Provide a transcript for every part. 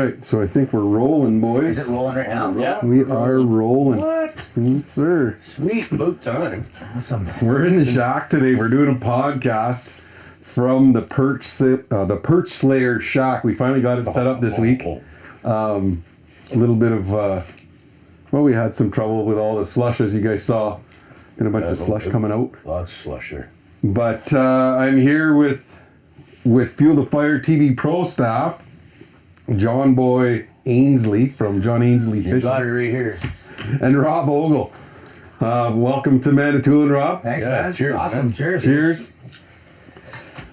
right, so I think we're rolling, boys. Is it rolling right now? Yeah. We are rolling. What? Yes, sir. Sweet, about time. Awesome. We're in the shack today. We're doing a podcast from the Perch Slayer shack. We finally got it set up this week. A little bit of, well, we had some trouble with all the slush, as you guys saw, and a bunch of slush coming out. Lots of slush here. But I'm here with Fuel the Fire TV Pro staff, John Ainslie from John Ainslie Fishing. You got it right here. And Rob Ogle. Welcome to Manitoulin, Rob. Thanks, Yeah, man. cheers, Awesome. man. Cheers. Cheers.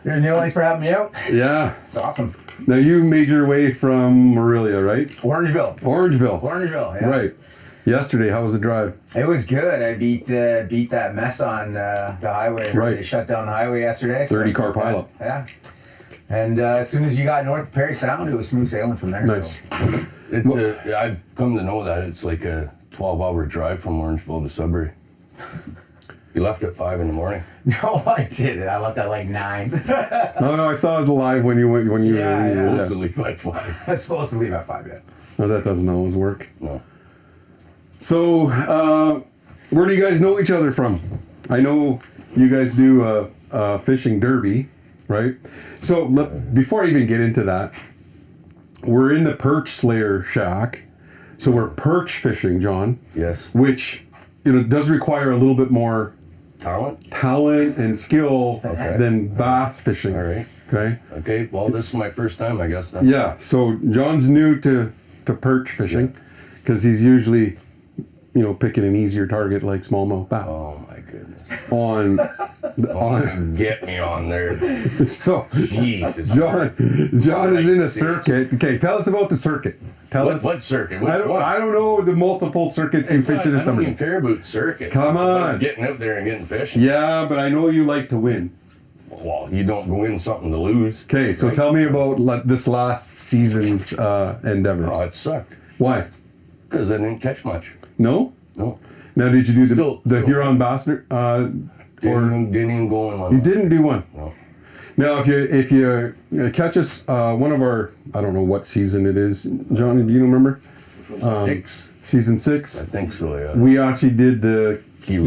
Here, Neil, thanks for having me out. Yeah. It's awesome. Now you made your way from Morelia, right? Orangeville. Orangeville. Yeah. Right. Yesterday, how was the drive? It was good. I beat that mess on the highway. Right. They shut down the highway yesterday. 30-car pileup. Yeah. And as soon as you got north of Perry Sound, it was smooth sailing from there. Nice. So. I've come to know that it's like a 12-hour drive from Orangeville to Sudbury. You left at 5 in the morning. No, I didn't. I left at like 9. No, I saw it live when you were. Yeah. Supposed to leave at 5. I was supposed to leave at 5, yeah. No, that doesn't always work. No. So, where do you guys know each other from? I know you guys do a fishing derby, right? So, before I even get into that, we're in the Perch Slayer shack. So we're perch fishing, John. Yes. Which, does require a little bit more talent and skill than bass fishing. All right. Okay. Okay, well, this is my first time, I guess. Yeah, so John's new to perch fishing because he's usually, picking an easier target like smallmouth bass. Oh, my goodness. On Get me on there. so Jesus. John is in a circuit. Okay, tell us about the circuit. What circuit? Which one? I don't know the multiple circuits you fish in the I don't summer. even care about circuit. Come It's about on. getting out there and getting fishing. Yeah, but I know you like to win. Well, you don't go in something to lose. Okay, so right? tell me about this last season's endeavors. Oh, it sucked. Why? Because I didn't catch much. No? No. Now, did you do the Still. Huron Bastard? Didn't even go in one. You didn't do one? No. Now, if you catch us, one of our, I don't know what season it is. John, do you remember? 6. Season 6? I think so, yeah. We actually did the Key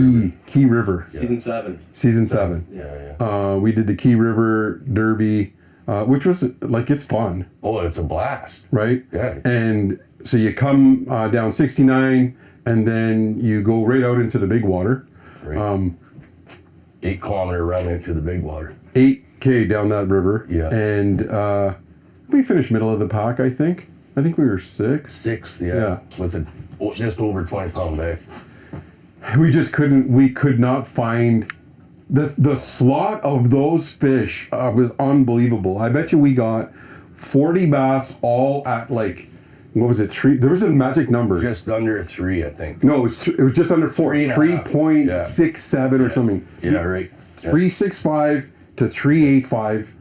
River. Season 7. Season 7. Yeah. We did the Key River Derby, which was, it's fun. Oh, it's a blast. Right? Yeah. And so you come down 69, and then you go right out into the big water. Right. 8-kilometer run into the big water. 8K down that river. Yeah. And we finished middle of the pack, I think. I think we were 6th. 6th, yeah. With a just over 20-pound bag. We could not find the slot of those fish was unbelievable. I bet you we got 40 bass all at what was it? 3? There was a magic number. Just under 3, I think. No, it was just under 4. 3.67 or something. Yeah, right. 365 to 385.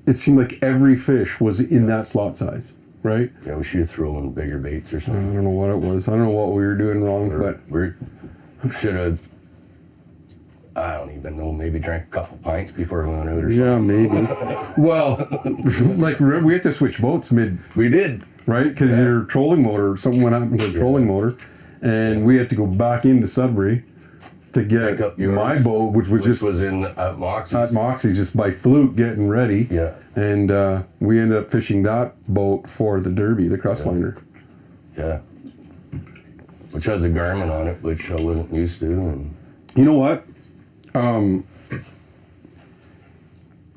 It seemed like every fish was in that slot size, right? Yeah, we should have thrown bigger baits or I something. don't know what it was. I don't know what we were doing wrong, but We should have, I don't even know, maybe drank a couple pints before we went out or something. yeah, maybe. Well, remember, we had to switch boats mid. We did. Right, because your trolling motor, something went out with the trolling motor, and we had to go back into Sudbury to get up yours, my boat, which was at Moxie's. at Moxie's, just by fluke getting ready. Yeah. And we ended up fishing that boat for the derby, the crestliner. Yeah. Which has a Garmin on it, which I wasn't used to. And You know what?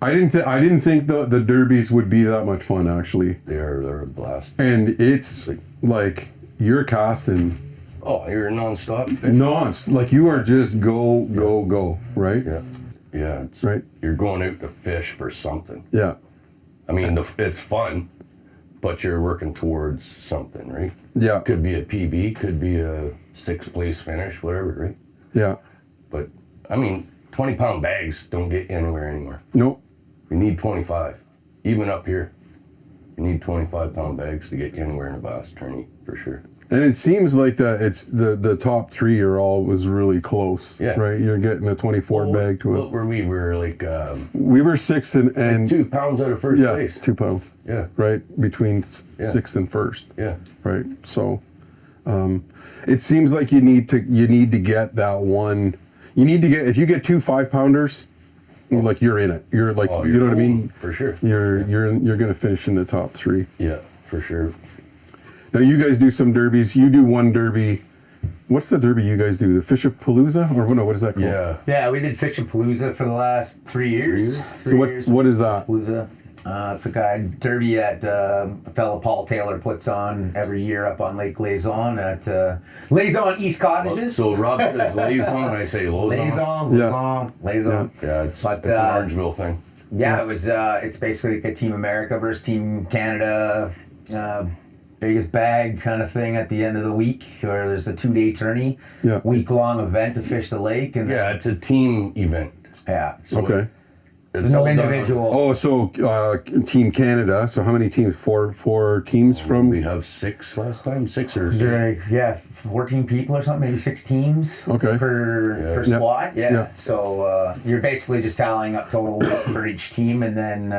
I didn't think the derbies would be that much fun, actually. they're a blast. And it's like you're casting Oh, you're nonstop fishing. you are just go, right? Yeah. Yeah. It's, Right. You're going out to fish for something. Yeah. I mean, it's fun, but you're working towards something, right? Yeah. Could be a PB, could be a 6th place finish, whatever, right? Yeah. But, I mean, 20-pound bags don't get anywhere anymore. Nope. We need 25, even up here. You need 25-pound bags to get you anywhere in a bass tourney for sure. And it seems like it's the top 3 are always really close. Yeah. Right. You're getting a 24 bag to What it. were we? We were like We were 6th and 2 pounds out of first yeah, place. 2 pounds. Yeah. Right between Yeah. 6th and 1st. Yeah. Right. So, it seems like you need to get that one. You need to get, if you get 2 5-pounders, like you're in it. You're like, Oh, you you're know what I mean? golden, for sure. You're gonna finish in the top 3. Yeah, for sure. Now you guys do some derbies. You do one derby. What's the derby you guys do? The Fish-a-palooza, or no? What is that called? Yeah. Yeah, we did Fish-a-palooza for the last 3 years. So what is that? Palooza. It's a guy derby that a fellow Paul Taylor puts on every year up on Lake Laison at Laison East Cottages. So Rob says Laison, I say Lozon. Laison. Yeah, it's But, it's an Orangeville thing. Yeah, it was. It's basically like a Team America versus Team Canada, biggest bag kind of thing at the end of the week, or there's a 2-day tourney, Yeah. week-long event to fish the lake, and Yeah, it's a team event. yeah. So Okay. It's No all done on- individual. Oh, so Team Canada. So how many teams? Four teams from. We have 6 last time, 6 or Is there, 14 people or something, maybe 6 teams Okay. per Yeah. squad. Yeah. Yeah. So you're basically just tallying up total for each team, and then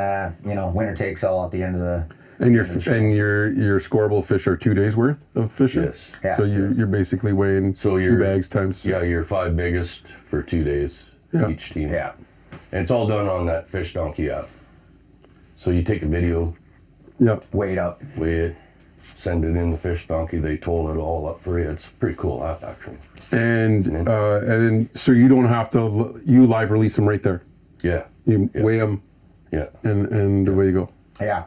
winner takes all at the end of the. And your scoreable fish are 2 days worth of fishing. Yes. Yeah. So you're basically weighing So 2 you're- bags times 6. Yeah, your 5 biggest for 2 days, Yeah. each team. Yeah. And it's all done on that Fish Donkey app. So you take a video, Yeah. Weighed up. weigh it, send it in the Fish Donkey. They total it all up for you. It's a pretty cool app, actually. And so you don't have to. You live release them right there. Yeah. You Yeah. weigh them Yeah. and away you go. Yeah.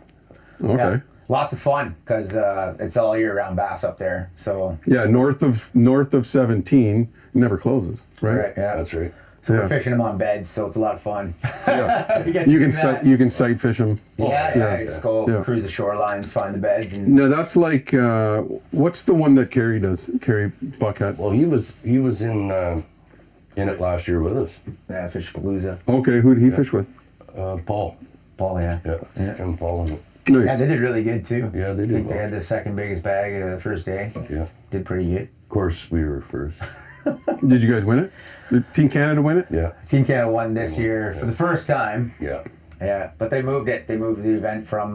Okay. Yeah. Lots of fun because it's all year round bass up there. So Yeah, north of 17 never closes, right? right, yeah. That's right. So Yeah. we're fishing them on beds, so it's a lot of fun. Yeah. We get to You can do that. you can sight fish them. Yeah, Yeah. you just go Yeah. cruise the shorelines, find the beds, and No, that's like what's the one that Kerry does? Kerry Buckhead. Well, he was in it last year with us. Fish-a-palooza. Okay, who did he fish with? Paul. Paul, yeah. Yeah. Jim Paul. Nice. Yeah, they did really good too. Yeah, they I did think they well. had the second biggest bag the first day. Yeah. Did pretty good. Of course, we were first. Did you guys win it? Did Team Canada win it? Yeah. Team Canada won this year for the first time. Yeah. Yeah, but they moved it. They moved the event from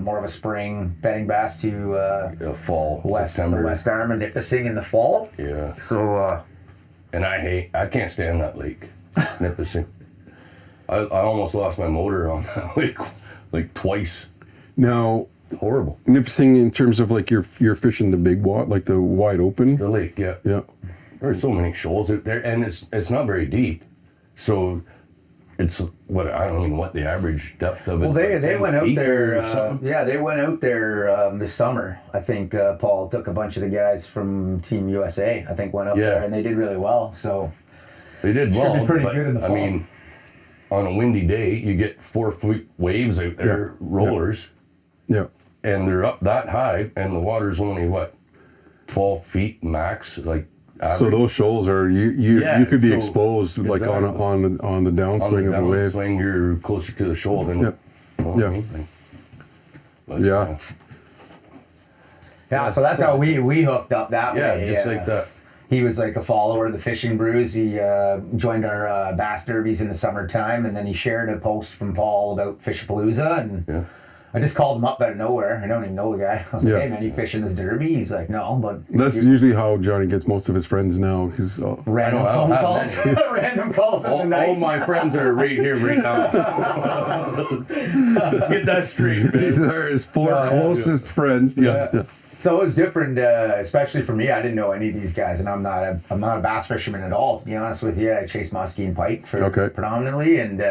more of a spring bedding bass to Fall, West September. West Arm and Nipissing in the fall. Yeah. So And I can't stand that lake, Nipissing. I almost lost my motor on that lake like twice. Now, It's horrible. Nipissing in terms of like you're fishing the big wad, like the wide open. The lake, yeah. Yeah. There's so many shoals out there, and it's not very deep. So it's I don't even know what the average depth of it well, is. they like 10 went out feet there. or something. Yeah, they went out there this summer. I think Paul took a bunch of the guys from Team USA. I think went up Yeah. there and they did really well. So They did Should be well, pretty but, good in the fall. I mean, on a windy day, you get 4-foot waves out there, Yeah. rollers, Yeah. and they're up that high, and the water's only 12 feet max, like. So Average. those shoals are you Yeah, could be so- exposed like exactly. on the on the downswing of the wave. downswing, you're closer to the shoal than. Yeah. Well, Yeah. anything. But, Yeah. yeah, so that's how we hooked up that Yeah, way. just like that. He was like a follower of the Fishin Brews. He joined our bass derbies in the summertime, and then he shared a post from Paul about Fish-a-palooza, and Yeah. I just called him up out of nowhere. I don't even know the guy. I was like, Yeah. "Hey man, you fishing this derby?" He's like, "No, but That's usually how Johnny gets most of his friends now. Because random I don't phone have calls, random calls in the All night." my friends are right here, right now. Just get that straight, these man. are his 4 So, closest friends. Yeah. So it was different, especially for me. I didn't know any of these guys, and I'm not a bass fisherman at all. To be honest with you, I chase muskie and pike predominantly, and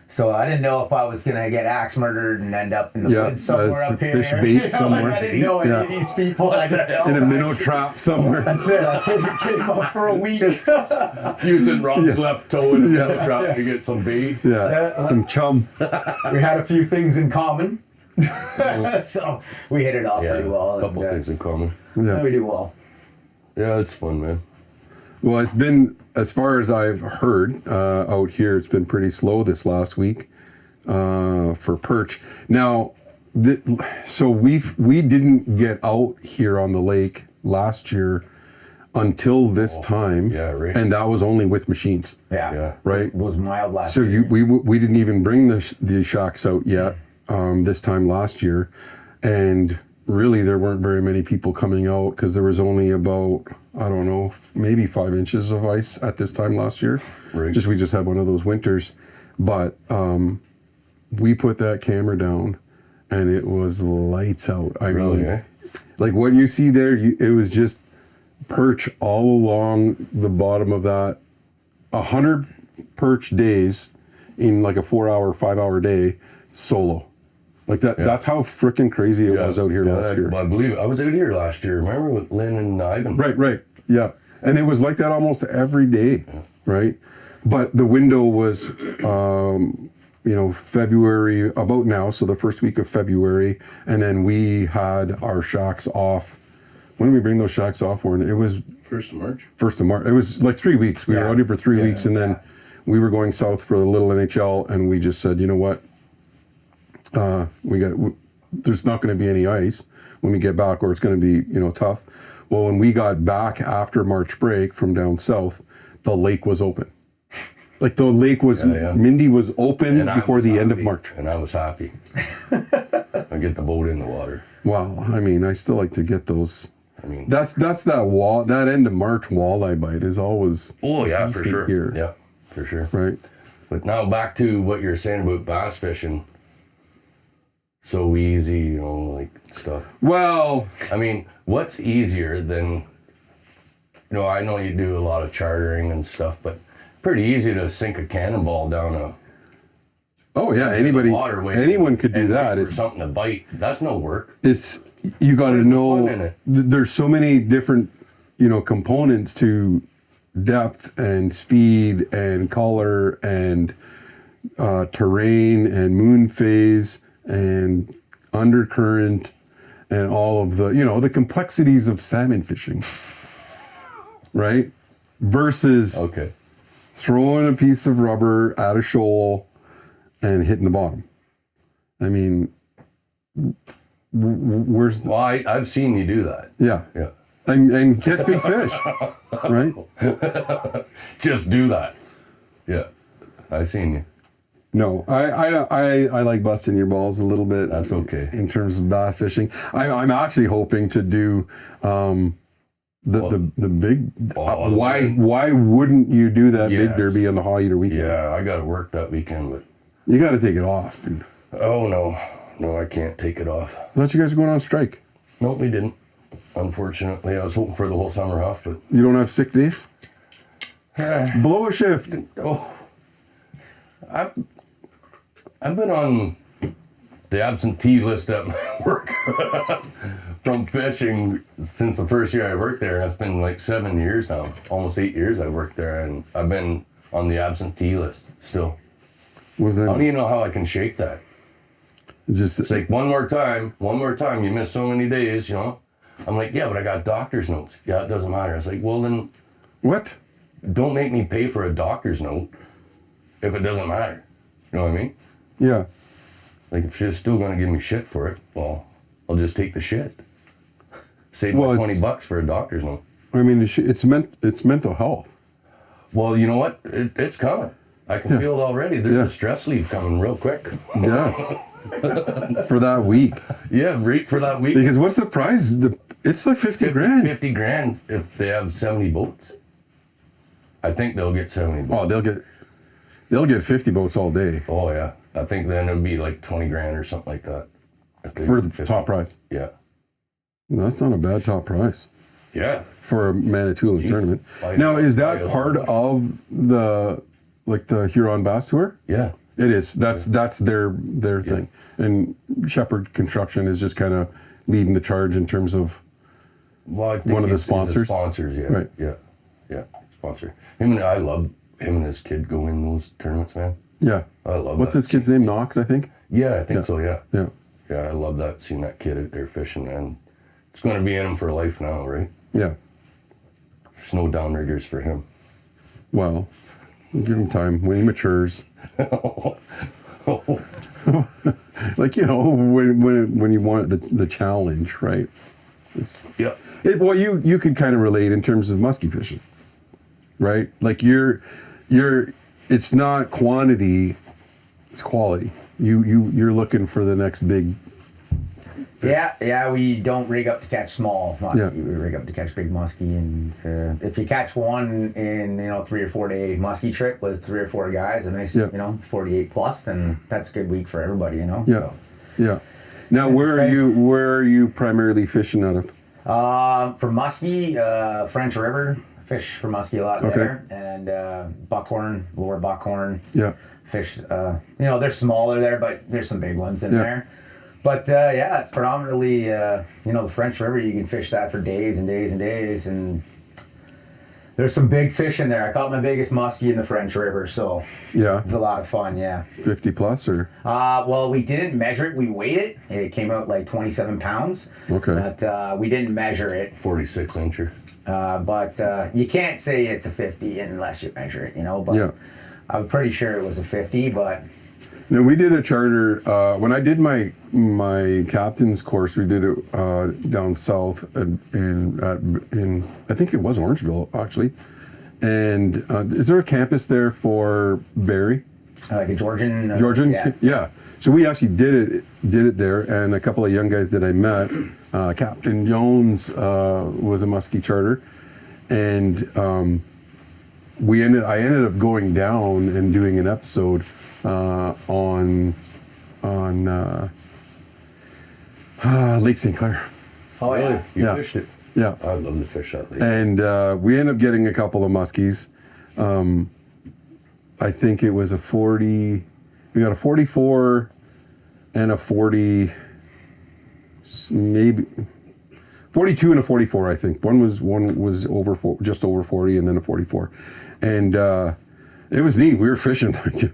so I didn't know if I was gonna get axe murdered and end up in the woods somewhere up here. fish bait somewhere. I didn't know any of these people. I just In a minnow trap somewhere. That's it. I came up for a week. Using Rob's left toe in Yeah. the trap to get some bait. Yeah, some chum. We had a few things in common, so we hit it off Yeah, pretty well. a couple and, things in common. Yeah. we do well. Yeah, it's fun, man. Well, it's been, as far as I've heard out here, it's been pretty slow this last week for perch. Now, So we didn't get out here on the lake last year until this time. Yeah, right. And that was only with machines. Yeah. Right. It was mild last So year. we didn't even bring the shocks out yet this time last year, and really there weren't very many people coming out because there was only about, I don't know, maybe 5 inches of ice at this time last year. Right. We just had one of those winters, but we put that camera down and it was lights out. I mean, like what you see there, it was just perch all along the bottom of that. 100 perch days in like a 4-hour, 5-hour day solo. Like that. Yeah. That's how freaking crazy it was out here last year. I believe I was out here last year. Remember with Lynn and Ivan? Right. Yeah, and it was like that almost every day, right? But the window was, February about now, so the first week of February, and then we had our shocks off. When did we bring those shocks off, Warren? It was 1st of March. 1st of March. It was like 3 weeks. We were out here for 3 weeks, and then we were going south for the little NHL, and we just said, you know what? There's not going to be any ice when we get back, or it's going to be, tough. Well, when we got back after March break from down south, the lake was open. Like the lake was, Mindy was open before the end of March. And I was happy. I get the boat in the water. Wow. I mean, I still like to get those. I mean, that's that end of March walleye bite is always. Oh yeah, for sure. Here. Yeah, for sure. Right. But now back to what you're saying about bass fishing. So easy, like stuff. Well, I mean, what's easier than, I know you do a lot of chartering and stuff, but pretty easy to sink a cannonball down a. Oh yeah, anyone could do that. It's something to bite. That's no work. You got to know. There's so many different, components to depth and speed and color and terrain and moon phase and undercurrent and all of the, the complexities of salmon fishing, right? Versus throwing a piece of rubber at a shoal and hitting the bottom. I mean, where's... Well, I've seen you do that. Yeah. And catch big fish, right? Just do that. Yeah. I've seen you. No, I like busting your balls a little bit. That's okay. In terms of bass fishing, I'm actually hoping to do the big. Why wouldn't you do that big derby on the Haw Eater weekend? Yeah, I got to work that weekend, but you got to take it off, dude. Oh no, I can't take it off. I thought you guys were going on strike. No, we didn't. Unfortunately, I was hoping for the whole summer off, but you don't have sick days. Blow a shift. Oh, I've been on the absentee list at my work from fishing since the first year I worked there. It's been like 7 years now, almost 8 years I worked there, and I've been on the absentee list still. I don't even know how I can shake that. It's like one more time, you miss so many days, I'm like, yeah, but I got doctor's notes. Yeah, it doesn't matter. I was like, well then... What? Don't make me pay for a doctor's note if it doesn't matter. You know what I mean? Yeah. Like, if you're still going to give me shit for it, well, I'll just take the shit. Save my $20 for a doctor's note. I mean, it's mental health. Well, you know what? It's coming. I can feel it already. There's a stress leave coming real quick. Yeah. For that week. Yeah, right for that week. Because what's the prize? It's like 50 grand. 50 grand if they have 70 boats. I think they'll get 70 boats. Oh, they'll get 50 boats all day. Oh, yeah. I think then it'll be like 20 grand or something like that. For the top prize. Yeah. That's not a bad top prize. Yeah. For a Manitoulin tournament. Now, is that part of the Huron Bass Tour? Yeah. It is. That's their thing. And Shepherd Construction is just kind of leading the charge in terms of one of the sponsors. Sponsors, yeah. Right. Yeah. Sponsor. I love him and his kid go in those tournaments, man. Yeah. I love What's his kid's name? Knox, I think? Yeah, I think so, yeah. Yeah. Yeah, I love that, seeing that kid out there fishing, and it's going to be in him for life now, right? Yeah. There's no downriggers for him. Well, give him time when he matures. Like, you know, when you want the challenge, right? Yeah. Well, you could kind of relate in terms of muskie fishing, right? Like it's not quantity, it's quality. You're looking for the next big. Yeah, we don't rig up to catch small muskie. Yeah. We rig up to catch big muskie, and if you catch one in 3 or 4 day muskie trip with 3 or 4 guys, a nice 48 plus, then that's a good week for everybody, you know. Yeah, So. yeah. Now, where are you primarily fishing out of? For muskie, French River, fish for muskie a lot there, and buckhorn, lower buckhorn. Yeah. Fish, they're smaller there, but there's some big ones in there. But it's predominantly, the French River. You can fish that for days and days and days, and there's some big fish in there. I caught my biggest muskie in the French River, so Yeah. it was a lot of fun. Yeah. 50 plus or? Well, we didn't measure it. We weighed it. It came out like 27 pounds. Okay. But we didn't measure it. 46 incher. But you can't say it's a 50 unless you measure it, But I'm pretty sure it was a 50, but. No, we did a charter when I did my captain's course. We did it down south in I think it was Orangeville actually. And is there a campus there for Barrie? Like a Georgian. Georgian, Yeah. So we actually did it there, and a couple of young guys that I met. Captain Jones was a muskie charter, and I ended up going down and doing an episode on Lake St. Clair. Oh, Really? You Yeah. fished it? Yeah. I'd love to fish that lake. And we ended up getting a couple of muskies. I think it was a 40. We got a 44 and a 40, maybe 42 and a 44. I think one was just over 40, and then a 44, and it was neat. We were fishing like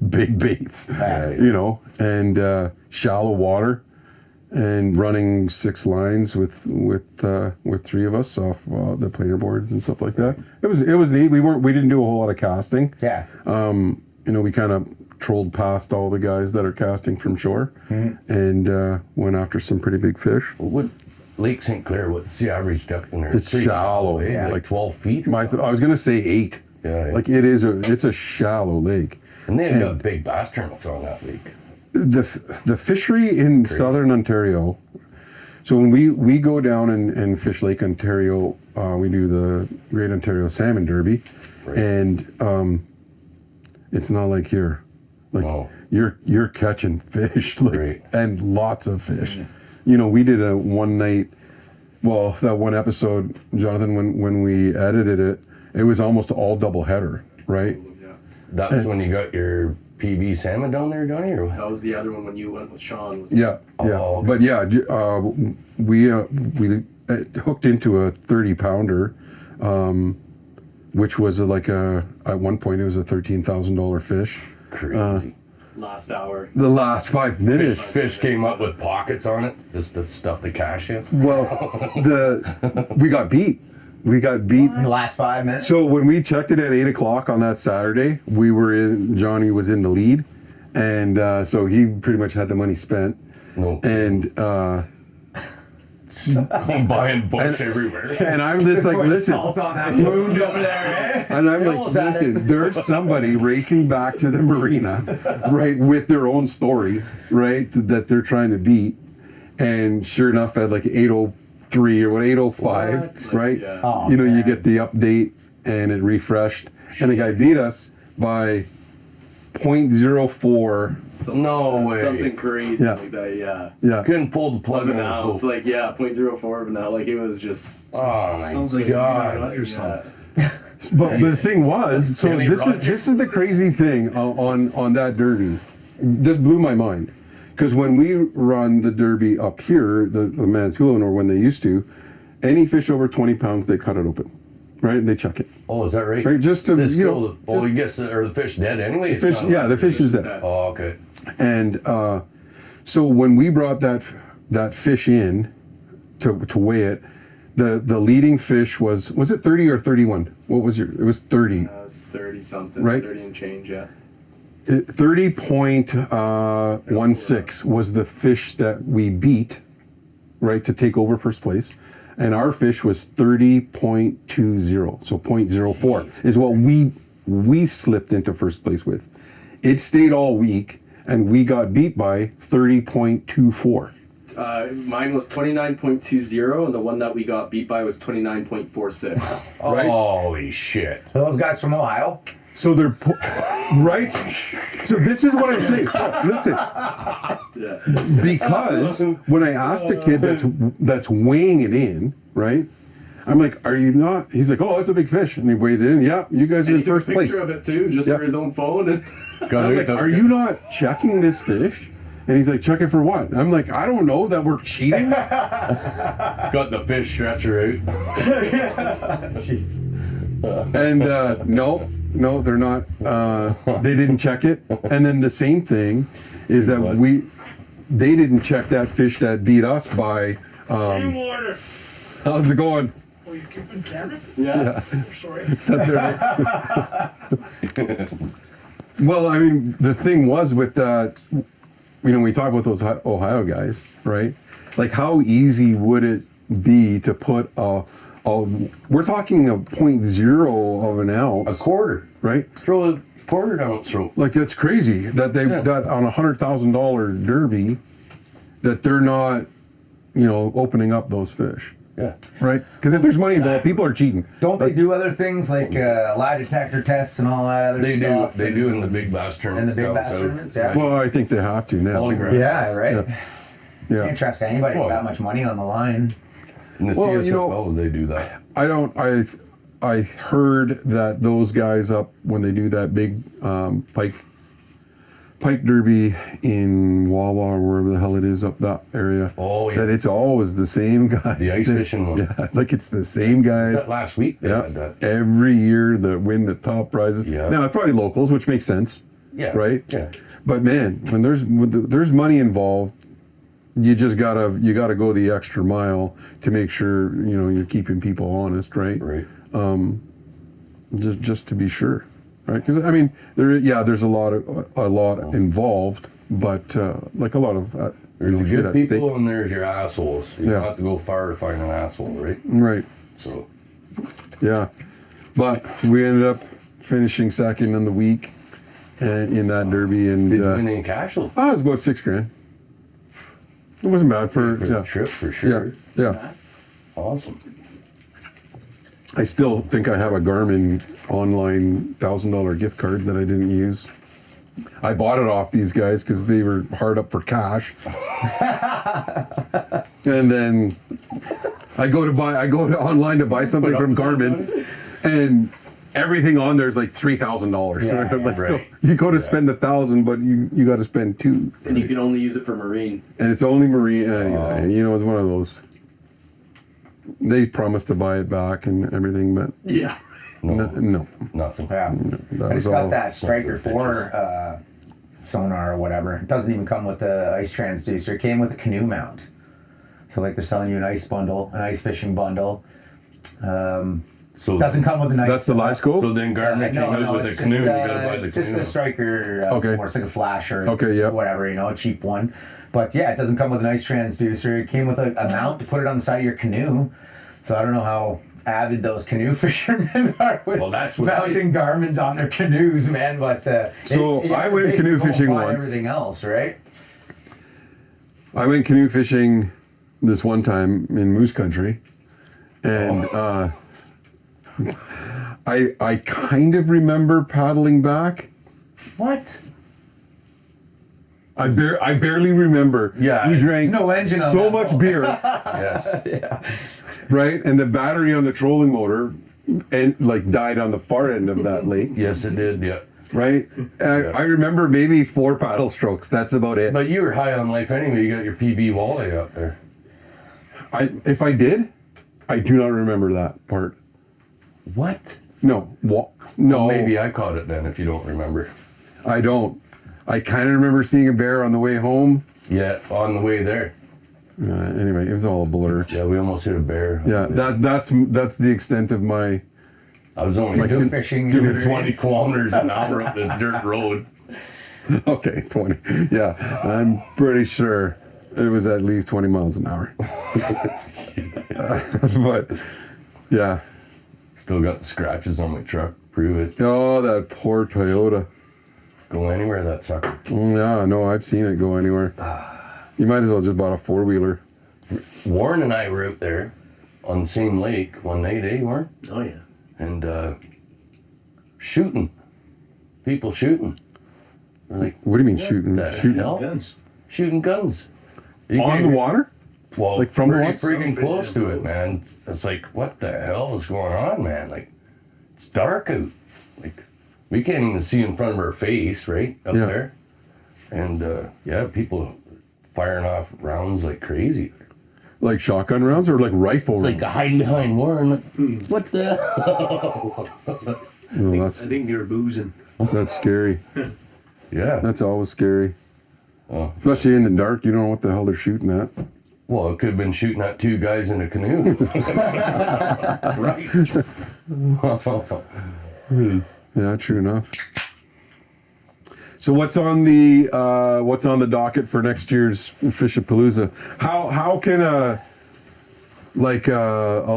big baits, and shallow water, and running 6 lines with 3 of us off the planer boards and stuff like that. It was neat. We didn't do a whole lot of casting. Yeah. We kind of trolled past all the guys that are casting from shore, and went after some pretty big fish. What Lake St. Clair? What's the average depth in there? It's pretty shallow, eh? Like 12 feet. I was gonna say 8. Yeah. Like it's a shallow lake. And they've got big bass tournaments on that lake. The fishery in southern Ontario. So when we go down and fish Lake Ontario, we do the Great Ontario Salmon Derby, and it's not like here. Like you're catching fish, and lots of fish. We did a one night. Well, that one episode, Jonathan, when we edited it, it was almost all double header, right? That's when you got your PB salmon down there, Johnny, or what? That was the other one when you went with Sean. But we hooked into a 30-pounder, which was at one point it was a $13,000 fish. Crazy. Last hour. The last 5 minutes. Fish came up with pockets on it, just the stuff to cash in. Well, we got beat. We got beat. In the last 5 minutes. So when we checked it at 8 o'clock on that Saturday, Johnny was in the lead, and so he pretty much had the money spent. No. And buying books everywhere. And I'm just like, listen. Salt on that wound over there, And I'm like, listen, there's somebody racing back to the marina, right, with their own story, right, that they're trying to beat. And sure enough, at like 8:03 or 8:05, right? Yeah. Oh, you get the update and it refreshed. And the guy beat us by 0.04. No way. Something crazy Yeah. like that, Yeah. Couldn't pull the plug But on now his it's boat. like, 0.04, but now like it was just... Oh my sounds like God. or something. But the thing was, so Billy this Rogers. is the crazy thing on that derby. This blew my mind. Because when we run the derby up here, the Manitoulin, or when they used to, any fish over 20 pounds, they cut it open, right? And they chuck it. Oh, is that right? Right, just to, This you go, know, well, just- he gets the fish dead anyway. It's Fish, not yeah, like- the fish is dead. Oh, okay. And so when we brought that fish in to weigh it, the leading fish was it 30 or 31? What was it was 30. It was 30 something, Right. 30 and change, yeah. 30 point 30.16 was the fish that we beat, right, to take over first place. And our fish was 30.20, so 0.04 is what we slipped into first place with. It stayed all week, and we got beat by 30.24. Mine was 29.20, and the one that we got beat by was 29.46. Right? Holy shit. Are those guys from Ohio? So they're right. So this is what I'm saying. Listen, Yeah. because when I asked the kid that's weighing it in, right? I'm like, "Are you not?" He's like, "Oh, that's a big fish," and he weighed it in. Yeah, you guys are And in he took first a place. picture of it too, just Yep. for his own phone. And I'm like, "Are you not checking this fish?" And he's like, "Checking for what?" I'm like, "I don't know that we're cheating." Got the fish stretcher out. Jeez. And no, they're not. They didn't check it. And then the same thing is that What? they didn't check that fish that beat us by. Water. How's it going? Oh, you keeping camera? yeah. Sorry. That's right. Well, I mean, the thing was with that, we talk about those Ohio guys, right? Like, how easy would it be to put we're talking a 0.0 of an A ounce, quarter. right? Throw a quarter down its throat. Like, that's crazy that that on $100,000 derby, that they're not, opening up those fish, Yeah. right? Because if there's money involved, people are cheating. Don't they do other things like lie detector tests and all that other They do. stuff? They do in the big bass In tournaments. the big down bass south. tournaments, yeah. Well, I think they have to now. Polygraph. Yeah, right. Yeah. Can't trust anybody with Well, that much money on the line. In the Well, CSFO, they do that. I heard that those guys up when they do that big pike derby in Wawa or wherever the hell it is up that area. Oh, yeah. That it's always the same guy. The ice fishing one. Yeah, like it's the same guys. That last week they Yeah, had that. every year that win the top prizes. Yeah. Now it's probably locals, which makes sense. Yeah. Right. Yeah. But man, when there's money involved, you just gotta go the extra mile to make sure you're keeping people honest, right? Right. Just to be sure, right? Because I mean, there's a lot involved, but like a lot of There's the shit good at people stake. and there's your assholes. You Yeah. don't have to go far to find an asshole, right? Right. So Yeah, but we ended up finishing second in the week in that derby, and did you win any cash though? it was about $6,000. It wasn't bad for For yeah. the trip for Yeah, sure. yeah. Awesome. I still think I have a Garmin online $1,000 gift card that I didn't use. I bought it off these guys because they were hard up for cash. And then I go to online to buy something from Garmin, and everything on there is like $3,000. Yeah, Like, so right. you go to spend $1,000, but you got to spend $2,000, And you can only use it for marine. and it's only marine. It's one of those. They promised to buy it back and everything, but Yeah. no. Nothing. Yeah. That I was just got all- that Striker for 4 sonar or whatever. It doesn't even come with the ice transducer. It came with a canoe mount. So like they're selling you an ice bundle, an ice fishing bundle. So Doesn't come with an ice. That's the live scope. So then Garmin came out with a it's canoe. Just, You gotta buy the just canoe. the Striker Okay. 4. It's like a flash or Okay, yeah. whatever, a cheap one. But yeah, it doesn't come with an ice transducer. It came with a mount to put it on the side of your canoe. So I don't know how avid those canoe fishermen are with Well, that's what mounting Garmins on their canoes, man. But So I went basically canoe go and fishing buy once. Everything else, right? I went canoe fishing this one time in Moose Country, and I kind of remember paddling back. What? I barely remember. Yeah, we drank no engine on so that much boat. beer, Yes. right? And the battery on the trolling motor, and like died on the far end of that lake, Yes, it did. Yeah. right? I remember maybe 4 paddle strokes. That's about it. But you were high on life anyway. You got your PB walleye up there. If I did, I do not remember that part. What? No, no. Maybe I caught it then if you don't remember. I don't. I kind of remember seeing a bear on the way home. Yeah, on the way there. Anyway, it was all a blur. Yeah, we almost hit a bear. Yeah, that's the extent of my. I was only Canoe doing fishing. doing experience. 20 kilometers an hour up this dirt road. Okay, 20. Yeah, I'm pretty sure it was at least 20 miles an hour. But yeah. Still got the scratches on my truck. Prove it. Oh, that poor Toyota. Go anywhere, that sucker. Yeah, no, I've seen it go anywhere. You might as well just bought a 4-wheeler. Warren and I were out there on the same lake one night, eh, Warren? Oh yeah. And shooting. People shooting. We're like, What do you mean shooting? the Shooting hell? Guns. Shooting guns. You on can't- the water? Well, Like from the pretty water? freaking close to it, man. It's like, what the hell is going on, man? Like, it's dark out. Like, we can't even see in front of our face, right? Up Yeah. there. And, yeah, people firing off rounds like crazy. Like shotgun rounds or like rifle It's like rounds? hiding behind Warren. Like, what the hell? Oh, I think you're boozing. that's scary. Yeah. That's always scary. Oh. Especially in the dark, you don't know what the hell they're shooting at. Well, it could have been shooting at 2 guys in a canoe. Right. Yeah, true enough. So what's on the docket for next year's Fish-a-palooza? How can a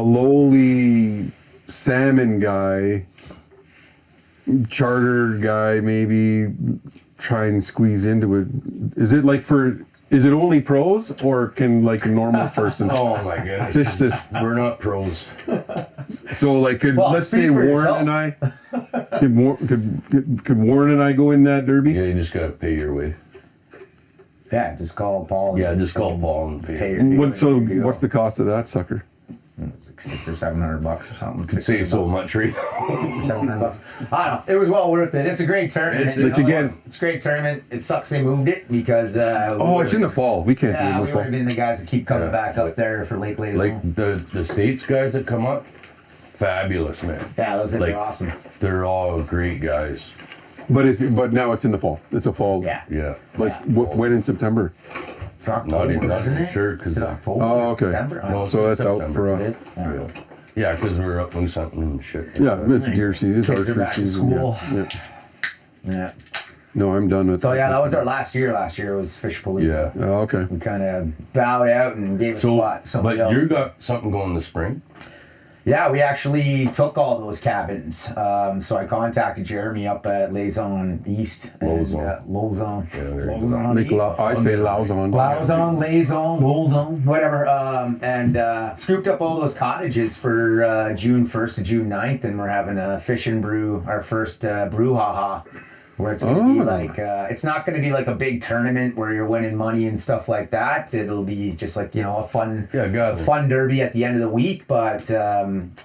lowly salmon guy, charter guy, maybe try and squeeze into it? Is it only pros, or can like a normal person Oh my goodness. fish this? We're not pros. So like, Well, let's speak say for Warren yourself. and I, could Warren and I go in that derby? Yeah, you just gotta pay your way. Yeah, just call Paul. Yeah, just call Paul and pay. Pay your way. your- What's the cost of that sucker? It's like $600 or $700 or something. Could say so much, right? $700. I don't know. It was well worth it. It's a great tournament. It's- you it's know, again- it's a great tournament. It sucks they moved it because. It's in the fall. We can't do it Yeah, in we the would have fall. been the guys that keep coming Yeah. back out there for Lake Lady. Like the States guys that come up, fabulous, man. Yeah, those guys like, are awesome. They're all great guys. But now it's in the fall. It's a fall. Yeah. Yeah. Like Yeah. when in September? It's October, Not even isn't it? sure because Is it October? Oh, okay. September? No, So that's out September. for Is us. it? Yeah. Yeah, because we're up moose hunting and shit. Yeah, it's deer season. It's Kids are archery back in season. school. Yeah. Yeah. No, I'm done with So yeah, that was our last year. Last year was Fish-a-palooza. Yeah. Oh, okay. We kind of bowed out and gave a So, spot. to somebody but else. you got something going this spring? Yeah, we actually took all those cabins. So I contacted Jeremy up at Lauzon East. Lauzon. Lauzon. Yeah, there you go. Lauzon Like East. I say Lauzon. Lauzon, Lauzon, whatever. And scooped up all those cottages for June 1st to June 9th. And we're having a Fishin Brew, our first brouhaha. Where it's going to be like, it's not going to be like a big tournament where you're winning money and stuff like that. It'll be just like, a fun, fun derby at the end of the week. But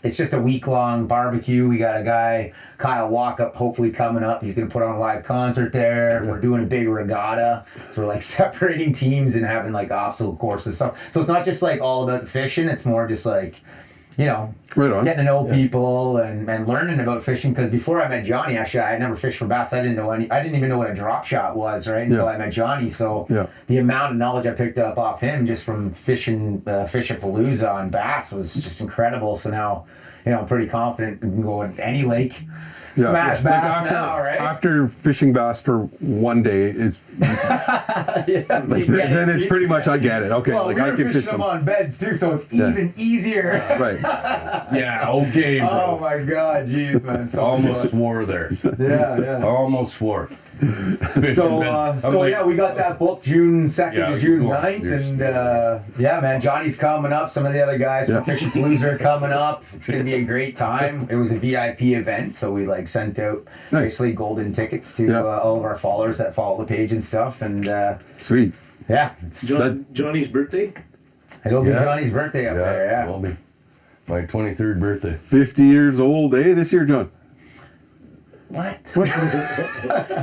it's just a week-long barbecue. We got a guy, Kyle Walkup, hopefully coming up. He's going to put on a live concert there. We're doing a big regatta. So we're like separating teams and having like obstacle courses stuff. So it's not just like all about the fishing. It's more just like, Right on. getting to know people and learning about fishing. Because before I met Johnny, actually, I had never fished for bass. I didn't even know what a drop shot was, right? Until I met Johnny. So the amount of knowledge I picked up off him just from fishing Fish-a-palooza on bass was just incredible. So now, I'm pretty confident we can go at any lake. Smash bass after, now, right? After fishing bass for one day, it's then it's pretty much I get it. Okay, Well, like we I were can fishing fish them them. on beds too, so it's even easier. Right. Yeah, okay, bro. Oh my God, jeez, man! So Almost much. swore there. Yeah. Almost swore. So yeah, we got that booked June 2nd to June go on. 9th, and yeah, man, Johnny's coming up. Some of the other guys from Fish-a-palooza are coming up. It's gonna be a great time. It was a VIP event, so we sent out basically golden tickets to all of our followers that follow the page and stuff, and Sweet. yeah, Johnny's birthday? it'll be Johnny's birthday up there. Yeah, Will be my 23rd birthday. 50 years old, this year, John. what?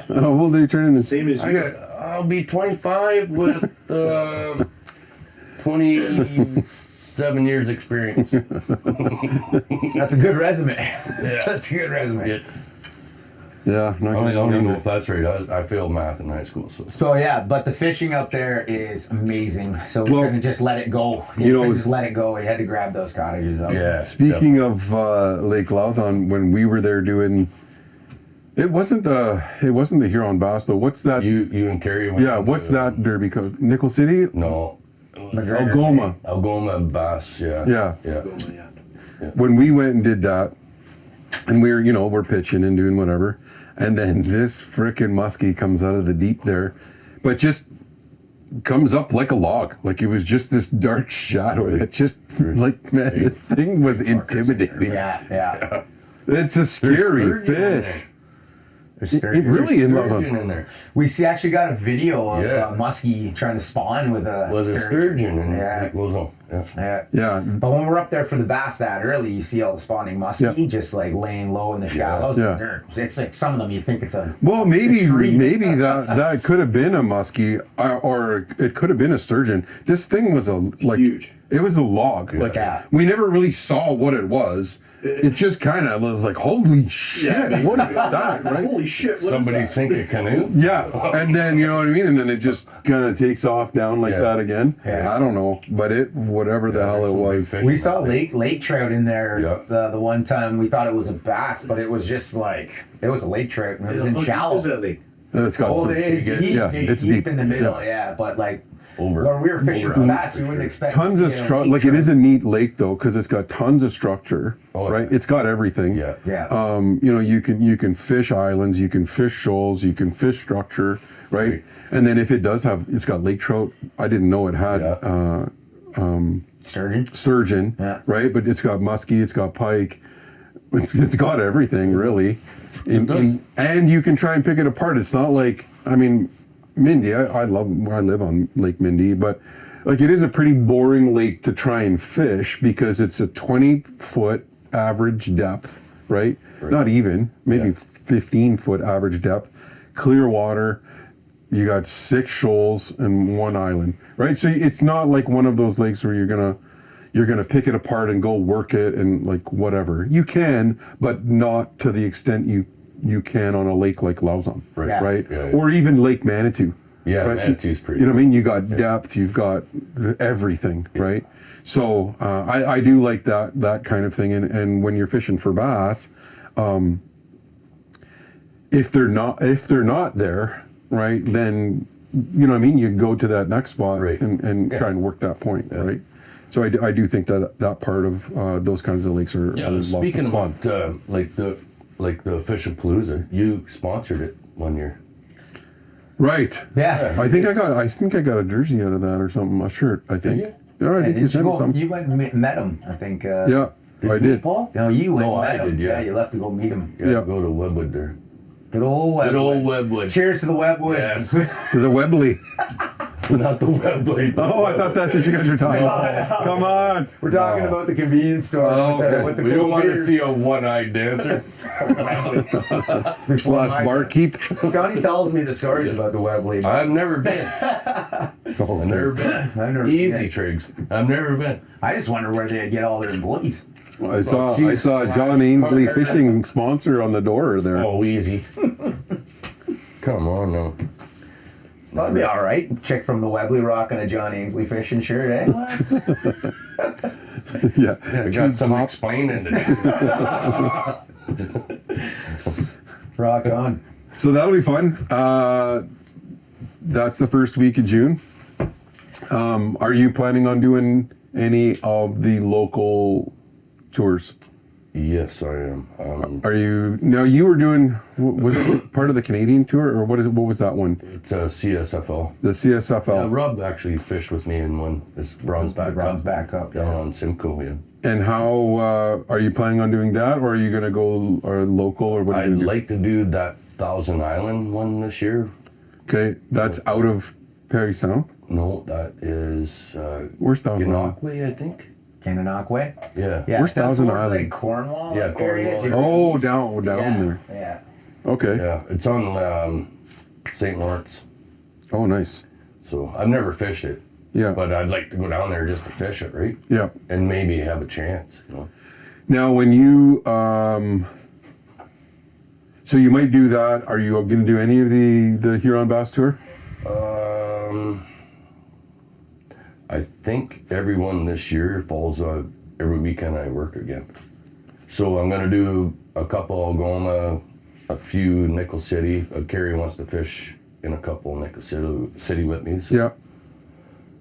How old are you turning this? Same as you. I'll be 25 with 27 years experience. That's a good resume. That's a good resume. Yeah. Yeah. I don't even know if that's right. I failed math in high school. So yeah, but the fishing up there is amazing. So we're gonna just let it go. Just let it go. We had to grab those cottages up. Yeah. Speaking of Lake Lauzon, when we were there doing It wasn't the Huron bass though. What's that? You and Carrie went Yeah, what's that derby called? Nickel City? No. Algoma. Algoma bass, yeah. Yeah. Yeah. When we went and did that, and we're pitching and doing whatever, and then this frickin' muskie comes out of the deep there, but just comes up like a log. Like it was just this dark shadow. It just like, man, this thing was intimidating. Yeah. It's a scary fish. It really is. Sturgeon in there. We actually got a video of Yeah. Muskie trying to spawn with a Sturgeon and Yeah. it goes on. Yeah. Yeah. But when we're up there for the bass that early, you see all the spawning muskie just like laying low in the shallows. Yeah. It's like some of them you think it's a Well, maybe tree. that could have been a muskie, or it could have been a sturgeon. This thing was Huge. It was a log. Like Yeah. we never really saw what it was. It just kind of was like, holy shit! What is that? Right? Holy shit! Somebody sink a canoe? Yeah, and then you know what I mean, and then it just kind of takes off down like that again. Yeah. I don't know, but whatever the hell it was. We saw lake trout in there Yeah. the one time. We thought it was a bass, but it was just like it was a lake trout and it was in shallow. It's got some. It's deep. Yeah, It's deep in the middle. Yeah, but like when we were fishing for bass, you wouldn't expect Tons to of see a structure. lake Like it trout. is a neat lake though, because it's got tons of structure. Oh, right, yeah. it's got everything. Yeah. Yeah. You can fish islands, you can fish shoals, you can fish structure, right? Right. And then if it does it's got lake trout. I didn't know it had Sturgeon. sturgeon, right? But it's got muskie, it's got pike, it's got everything really. And you can try and pick it apart. It's not like, I mean, Mindy, I live on Lake Mindy, but like it is a pretty boring lake to try and fish because it's a 20-foot average depth, right? Not even, maybe 15-foot average depth, clear water. You got 6 shoals and 1 island, right? So it's not like one of those lakes where you're gonna pick it apart and go work it and like whatever. You can, but not to the extent you can on a lake like Lauzon, Right. right? Yeah. Or even Lake Manitou. Yeah, right? Manitou's pretty. You know what I mean? You got depth, you've got everything, right? So I do like that kind of thing. And when you're fishing for bass, if they're not there, right, then you know what I mean, you go to that next spot and try and work that point, right? So I do think that part of those kinds of lakes are lots of Speaking fun. about like the Fish-a-palooza, you sponsored it one year. Right. Yeah. I think I got a jersey out of that or something, a shirt, I think. you? Yeah, I think you sent me some. You went and met him, I think. Yeah, I you meet did. Paul? No, you went No, and I met him. did, yeah. You left to go meet him. Yeah, go to Webwood there. Good old Webwood. Good old Webwood. Cheers to the Webwood. Yes. To the Webley. Not the Webwood. Oh, I thought that's what you guys were talking about. Come on. We're talking about the convenience store with the We cool don't want to beers. see a one-eyed dancer. Slash barkeep. Johnny tells me the stories about the Webley. I've never been. I've never been. I've never seen Easy it. Triggs. I've never been. I just wonder where they get all their employees. I saw she's John Ainslie fishing sponsor on the door there. Oh, easy. Come on now. That'd be all right. Chick from the Webley rocking a John Ainslie fishing shirt, eh? Yeah. I got some explaining to do. Rock on. So that'll be fun. That's the first week of June. Are you planning on doing any of the local tours? Yes, I am. Are you now? You were doing. Was it part of the Canadian tour, or what is it? What was that one? It's a CSFL. The CSFL. Rob actually fished with me in one. This bronze back up. down on Simcoe. Yeah. And how are you planning on doing that, or are you going to go local, or what? Are you I'd gonna do? like to do that Thousand Island one this year. Okay, that's out of Perry Sound. No, that is Where's Thousand Island? Gananoque, I think. Kananakwe? Yeah. Yeah, Where's down Thousand towards, Island? like Cornwall. Yeah, area, Cornwall. to Oh, the east. down there. Yeah. Okay. Yeah, it's on St. Lawrence. Oh, nice. So I've never fished it, Yeah. but I'd like to go down there just to fish it, right? Yeah. And maybe have a chance, you know. Now, when you so you might do that. Are you going to do any of the Huron Bass Tour? I think everyone this year falls every weekend I work again. So I'm gonna do a couple Algoma a few Nickel City. Carrie wants to fish in a couple Nickel City with me. So. Yeah.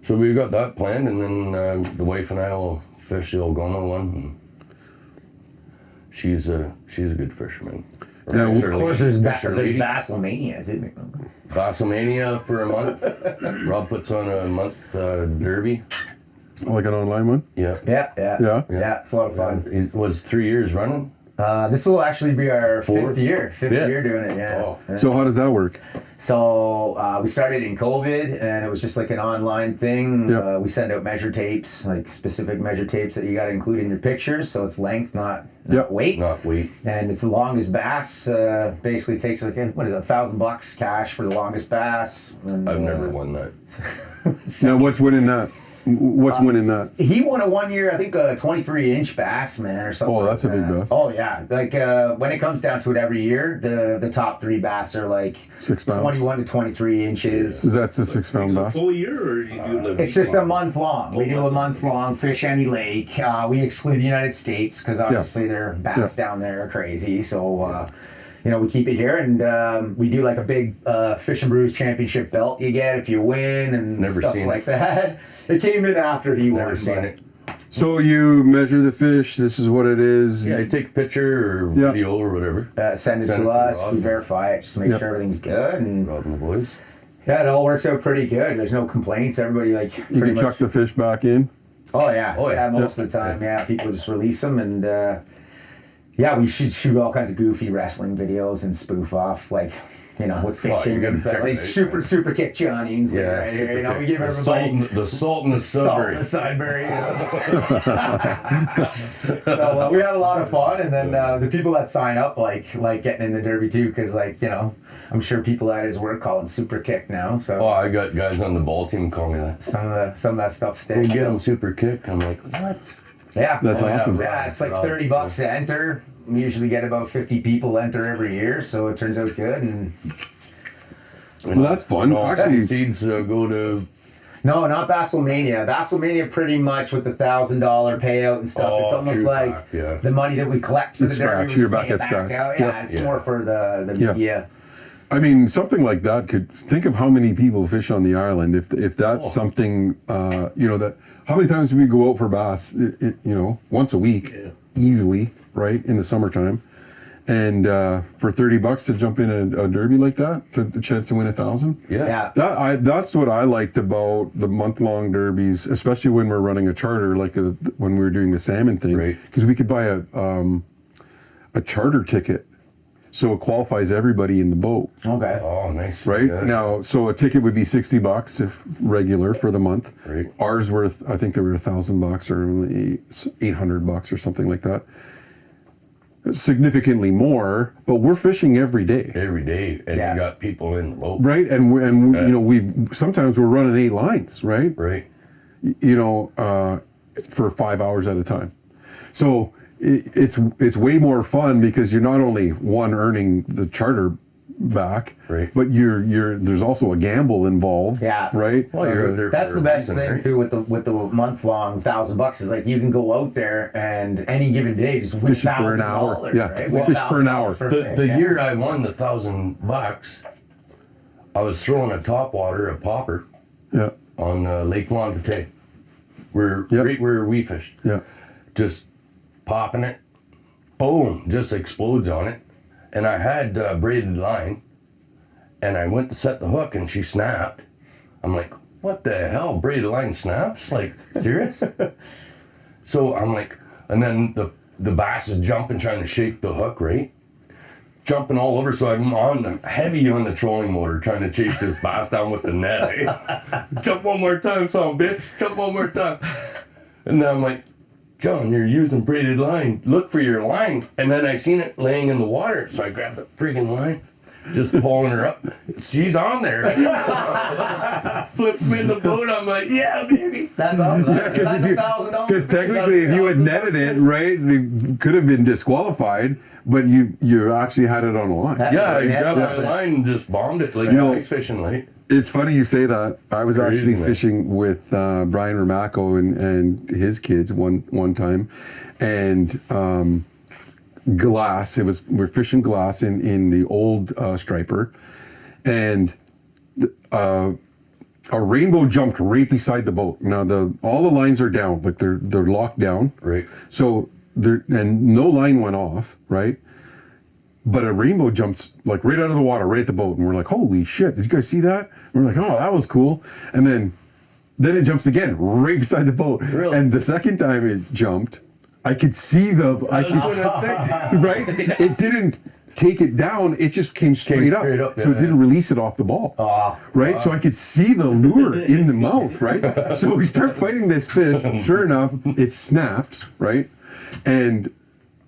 So we got that planned, and then the wife and I will fish the Algoma one. And she's a good fisherman. Now, Of course, there's lady. Bassmania too. Bassmania for a month. Rob puts on a month derby. Like an online one? Yeah. Yeah. Yeah. It's a lot of fun. It was 3 years running. This will actually be our Fourth? fifth year doing it. Yeah. Oh. Yeah. So how does that work? So we started in COVID, and it was just like an online thing. Yeah. We send out measure tapes, like specific measure tapes that you got to include in your pictures. So it's length, not Yep. weight. Not weight. And it's the longest bass. Basically takes like what is it, $1,000 cash for the longest bass. And, I've never won that. Now, what's winning that? What's winning that? He won a 1 year, I think, a 23-inch bass, man, or something. Oh, that's like a big that. bass. Oh yeah, like when it comes down to it, every year the top 3 bass are like 6 pounds. 21 to 23 inches. That's a 6 pound bass. Full year, or you do like It's just a month long. We do a month long, fish any lake. We exclude the United States because obviously their bass down there are crazy. So, we keep it here, and we do like a big Fishin Brews Championship belt you get if you win and Never stuff seen like it. that. It came in after he won. Never seen but- it. So you measure the fish. This is what it is. Yeah, I take a picture or Yeah. video or whatever. Send it Send it to to us. Rob. We verify it just to make Yep. sure everything's good. And Rob and the boys. yeah, it all works out pretty good. There's no complaints. Everybody like You pretty can much. chuck the fish back in. Oh yeah. Oh, yeah. Most of the time, yeah. People just release them, and we should shoot all kinds of goofy wrestling videos and spoof off like. With fishing, you gotta and stuff, check like it. super kick John Ainslie right here. We give everybody the salt and the salt Sudbury. and Sudbury. So we have a lot of fun, and then the people that sign up like getting in the derby too, because I'm sure people at his work call him super kick now. So Oh, I got guys on the ball team call me that. some of that stuff Go sticks. get him super kick. I'm like, what? Yeah, That's yeah, awesome. Yeah, it's like Rob. $30 to enter. We usually get about 50 people enter every year, so it turns out good. And Well, that's fun. All Actually, seeds go to. no, not Bassmania. Bassmania pretty much with the $1,000 payout and stuff. It's Oh, almost true like fact, yeah. the money that we collect for It's the derby. scratch. we You're pay back it at scratch. out. Yeah. It's Yeah. more for the Yeah. media. I mean, something like that could think of how many people fish on the island. If that's something, that how many times do we go out for bass? Once a week, easily, right in the summertime, and for $30 to jump in a derby like that, to a chance to win 1,000. Yeah. Yeah. That's what I liked about the month-long derbies, especially when we're running a charter, like when we were doing the salmon thing, Right. because we could buy a charter ticket, so it qualifies everybody in the boat. Okay. Oh, nice. Right Yeah. now, so a ticket would be $60 if regular for the month. Right. Ours worth, I think they were $1,000 or $800 or something like that. Significantly more, but we're fishing every day, Every day, and Yeah. you got people in the boat. right? And we've sometimes we're running 8 lines, right? Right. For 5 hours at a time. So it's way more fun because you're not only earning the charter back, Right. but there's also a gamble involved, Yeah. right? Well, you're out there. That's for the a best reason, thing right? too with the month long $1,000 is like you can go out there and any given day just win Fish it for an hour. $1,000. Yeah. Right? Fish for an hour. $1,000 for a The fish, yeah. year I won the $1,000, I was throwing a topwater, a popper, Yeah, on Lake Longtime, Yep. right where we fished. yeah. Just popping it, boom, just explodes on it. And I had braided line, and I went to set the hook, and she snapped. I'm like, what the hell? Braided line snaps? Like, serious? So I'm like, and then the bass is jumping, trying to shake the hook, right? Jumping all over, so I'm heavy on the trolling motor, trying to chase this bass down with the net. Eh? Jump one more time, son, bitch. Jump one more time. And then I'm like, John, you're using braided line. Look for your line. And then I seen it laying in the water, so I grabbed the friggin' line, just pulling her up. She's on there. Flip me in the boat. I'm like, yeah, baby. That's awesome. That's Because $1,000. because technically, if you had netted it, right, you could have been disqualified, but you actually had it on a line. Yeah, I Yeah. grabbed my line and just bombed it like know- ice fishing light. It's funny you say that. I was Crazy, actually man. fishing with Brian Romacco and his kids one time, and glass. We're fishing glass in the old striper, and a rainbow jumped right beside the boat. Now all the lines are down, like they're locked down. Right. So and no line went off, right? But a rainbow jumps like right out of the water, right at the boat, and we're like, "Holy shit! Did you guys see that?" And we're like, "Oh, that was cool." And then it jumps again, right beside the boat. Really? And the second time it jumped, I could see right? It didn't take it down, it just came straight up. So it didn't release it off the ball. Right? So I could see the lure in the mouth, right? So we start fighting this fish. Sure enough, it snaps, right? And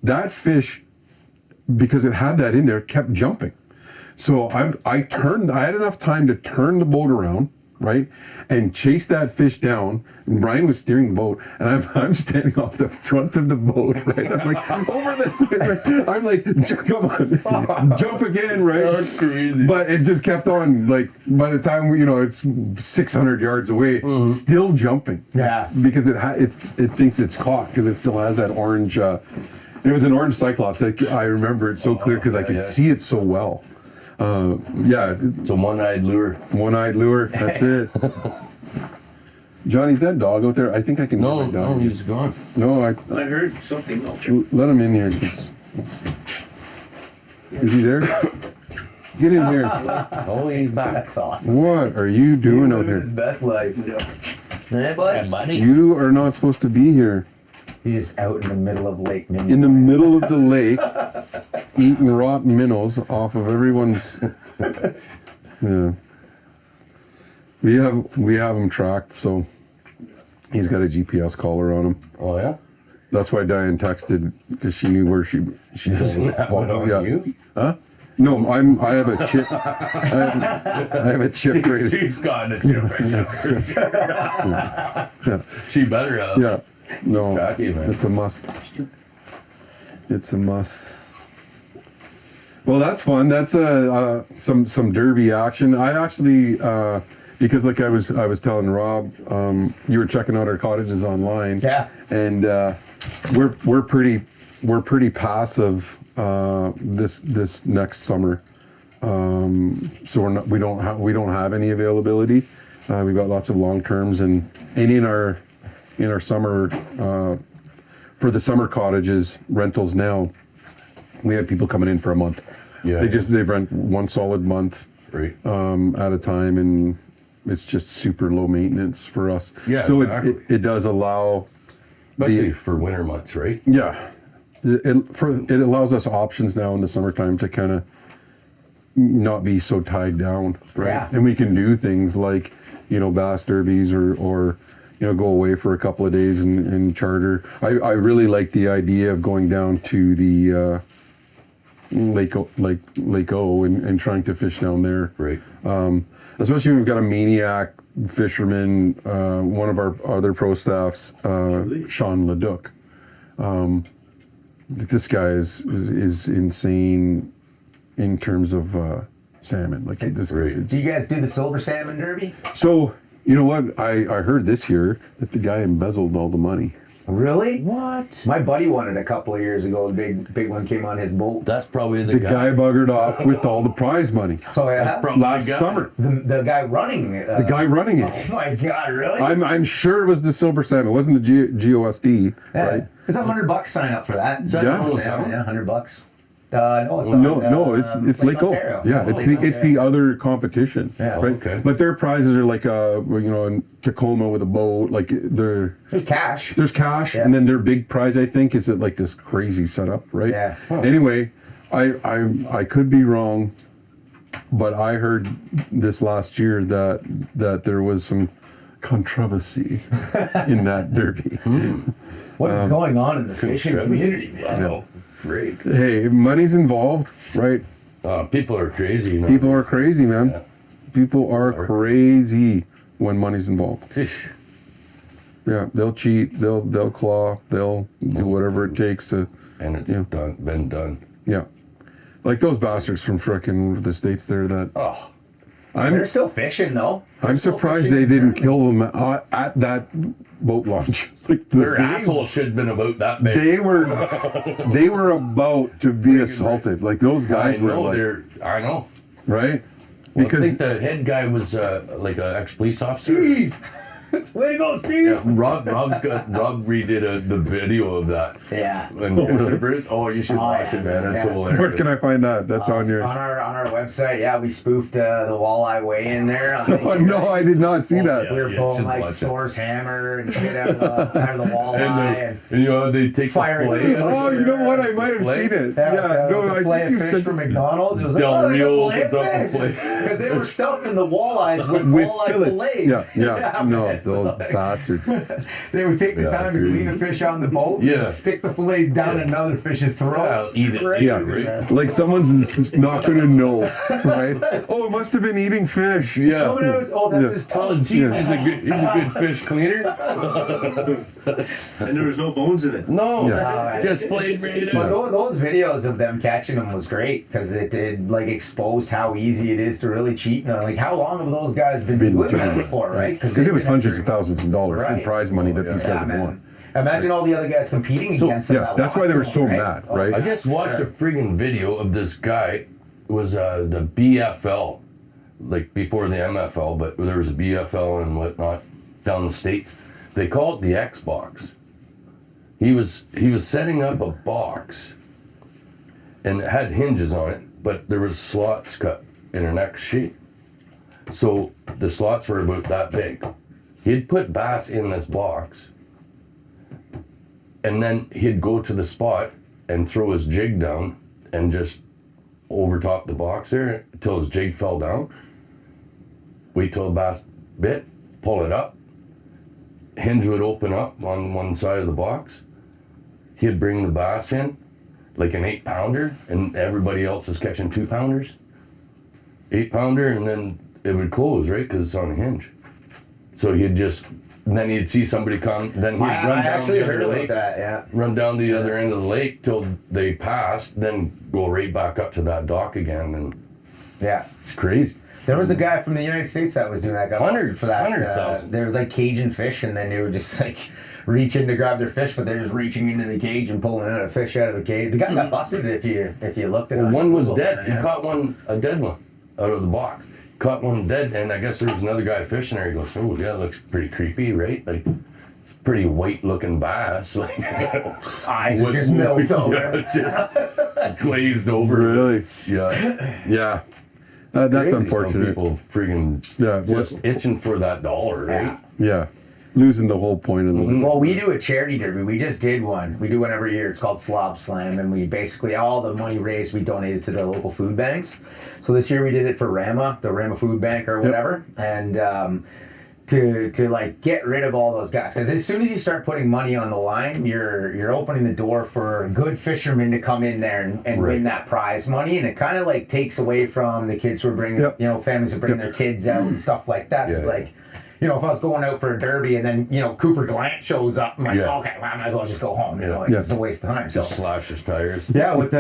that fish, because it had that in there, kept jumping. So I had enough time to turn the boat around, right, and chase that fish down. And Brian was steering the boat, and I'm standing off the front of the boat, right? I'm like, over this way, right? I'm like, come on, jump again, right? That's crazy. But it just kept on, like, by the time it's 600 yards away, still jumping. Yeah. Because it thinks it's caught, because it still has that orange, it was an orange cyclops. I remember it so clear because I could see it so well. It's a one-eyed lure. One-eyed lure. That's it. Johnny's that dog out there? I think I can. No, get my dog. he's gone. No, I heard something. let him in here. Is he there? Get in here. Oh, he's back. That's awesome. What are you doing out Living his here? best life. Hey, bud. Buddy. You are not supposed to be here. He's out in the middle of Lake Mania. In the middle of the lake, eating rotten minnows off of everyone's. Yeah. We have him tracked, so he's got a GPS collar on him. Oh, yeah? That's why Diane texted, because she knew where she doesn't have one on you? Huh? No, I have a chip. I have a chip right. She's got a chip right now. She better have. Yeah. No, Tracky, man. it's a must. It's a must. Well, that's fun. That's some derby action. I actually because like I was telling Rob, you were checking out our cottages online. Yeah. And we're pretty passive this next summer. So we don't have any availability. We've got lots of long terms and in our summer for the summer cottages rentals now, we have people coming in for a month. Yeah. They rent one solid month Right. at a time, and it's just super low maintenance for us. Yeah, so exactly. it does allow Especially for winter months, right? yeah. It allows us options now in the summertime to kind of not be so tied down, right? Yeah. And we can do things like, bass derbies or go away for a couple of days and charter. I really like the idea of going down to the Lake O and trying to fish down there. Right. Especially when we've got a maniac fisherman, one of our other pro staffs, Sean Leduc. This guy is insane in terms of salmon. Like this. Right. Do you guys do the silver salmon derby? So you know what? I heard this year that the guy embezzled all the money. Really? What? My buddy won it a couple of years ago. A big one came on his boat. That's probably The guy buggered off with all the prize money So yeah, That's probably last the guy. summer. the guy running it. The guy running it. Oh my God! Really? I'm sure it was the silver salmon. It wasn't the GOSD, yeah. right? It's $100 sign up for that. Is that Yeah. a little salmon? Yeah, $100. No, it's No, it's Lake O. Ontario. Yeah, it's the other competition. Yeah. Right. Okay. But their prizes are like in Tacoma with a boat. Like There's cash. there's cash, Yeah. and then their big prize I think is like this crazy setup, right? Yeah. Huh. Anyway, I could be wrong, but I heard this last year that there was some controversy in that derby. What is going on in the fishing community, man? Oh, freak. Hey, money's involved, right? People are crazy. People are crazy, man. Yeah. People are crazy when money's involved. Fish. Yeah, they'll cheat, they'll claw, they'll do whatever it takes to, And it's been done. yeah. Like those bastards from frickin' the States there that Oh, They're still fishing though. I'm surprised they didn't kill them at that boat launch. Like Their asshole should have been about that big. They were about to be assaulted. Like those guys were like, I know. right? Well, Because I think the head guy was like an ex-police officer. Steve! Way to go, Steve! Yeah, Rob redid the video of that. Yeah. And Fishin Brews. Oh, you should watch it, man. It's hilarious. where can I find that? That's on your. On our website, yeah, we spoofed the walleye weigh in there. Oh no, I did not see that. We were pulling should like watch it. Thor's hammer and shit out of the walleye. And you know they take Fire the fillet. extinguisher. Oh, you know what? I might have Fillet? seen it. Yeah, Yeah, no, the I fillet think of you fish said from McDonald's. It was like, Del Rio oh, opens up the fillet. because they were stuffing the walleyes with walleye fillets. fillets. Yeah, no, man, so those like, bastards. they would take the Yeah, time to clean a fish on the boat Yeah. and stick the fillets down another fish's throat. I'll eat it. Crazy, Yeah, man. like someone's just not gonna know, right? Oh, it must have been eating fish. Yeah. Someone else, oh, that's Yeah. his Oh, tongue. geez, he's a good fish cleaner. And there was no bones in it. No, Yeah. just flayed right But in. those videos of them catching them was great because it like exposed how easy it is to really cheat. And, like, how long have those guys been doing that before, right? Because it was hundreds of thousands of dollars in Right. prize money that these guys Yeah, have man. won. Imagine all the other guys competing against them. Yeah, that that's why lost they were to so them, mad, Oh, right? I just watched a friggin' video of this guy. It was the BFL, like before the MFL, but there was a BFL and whatnot down the States. They call it the Xbox. He was setting up a box, and it had hinges on it, but there was slots cut in an X shape. So the slots were about that big. He'd put bass in this box, and then he'd go to the spot and throw his jig down and just overtop the box there until his jig fell down. Wait till the bass bit, pull it up. Hinge would open up on one side of the box. He'd bring the bass in, like an 8-pounder, and everybody else is catching 2-pounders. 8-pounder, and then it would close, right? Because it's on a hinge. So he'd just, then he'd see somebody come, then he'd run I down actually the heard other about lake, that. Yeah. run down the other end of the lake till they passed, then go right back up to that dock again, and Yeah. it's crazy. There was a guy from the United States that was doing that. Got busted for that. 100,000. They were like caging fish, and then they would just like reach in to grab their fish, but they're just reaching into the cage and pulling out a fish out of the cage. The guy got busted if you looked at it. Well, on one was Google, dead. yeah. He caught a dead one out of the box. Caught one dead, and I guess there was another guy fishing there. He goes, "Oh, yeah, looks pretty creepy, right? Like, it's a pretty white-looking bass. Like, His eyes are just milked over. Yeah, it's just glazed over. Really? Yeah. Yeah. That's Crazy. unfortunate. Some people friggin' Yeah, just itching for that dollar, right? Yeah. Losing the whole point of the. Well, we do a charity derby. We just did one. We do one every year. It's called Slab Slam, and we basically all the money raised we donated to the local food banks. So this year we did it for Rama, the Rama Food Bank or whatever, and to like get rid of all those guys, because as soon as you start putting money on the line, you're opening the door for good fishermen to come in there and Right. win that prize money, and it kind of like takes away from the kids who are bringing, Yep. families that bring their kids out and stuff like that. It's Yeah. like, if I was going out for a derby and then, Cooper Glant shows up, I'm like, Yeah. okay, well, I might as well just go home. Yeah. It's a waste of time. So. Just slash his tires. Yeah, with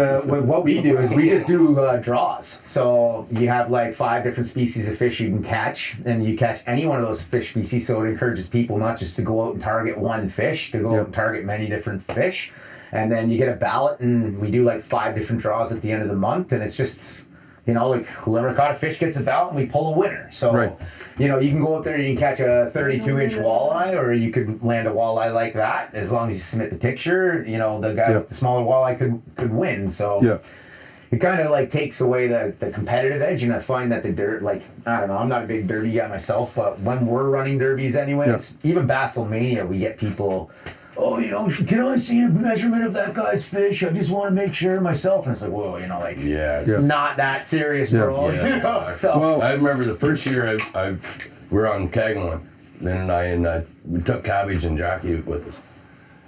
what we do is we just do draws. So you have like 5 different species of fish you can catch, and you catch any one of those fish species. So it encourages people not just to go out and target one fish, to go out and target many different fish. And then you get a ballot, and we do like 5 different draws at the end of the month, and it's just, like whoever caught a fish gets a ballot, and we pull a winner. So, Right. you can go out there and you can catch a 32-inch walleye, or you could land a walleye like that. As long as you submit the picture, the guy with the smaller walleye could win. So Yeah. it kind of like takes away the competitive edge, and I find that the dirt, like, I don't know, I'm not a big derby guy myself, but when we're running derbies anyways, even Mania, we get people, oh, can I see a measurement of that guy's fish? I just want to make sure myself. And it's like, whoa, Yeah. it's not that serious, bro. Yeah, exactly. So, Well, I remember the first year I we were on Kagwan, then we took Cabbage and Jackie with us,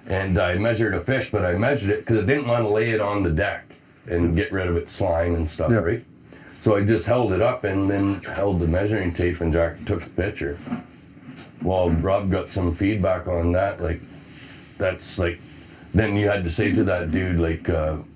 and I measured a fish, but I measured it because I didn't want to lay it on the deck and get rid of its slime and stuff, Yeah. right? So I just held it up and then held the measuring tape, and Jackie took the picture. Well, Rob got some feedback on that, like that's like then you had to say to that dude, like,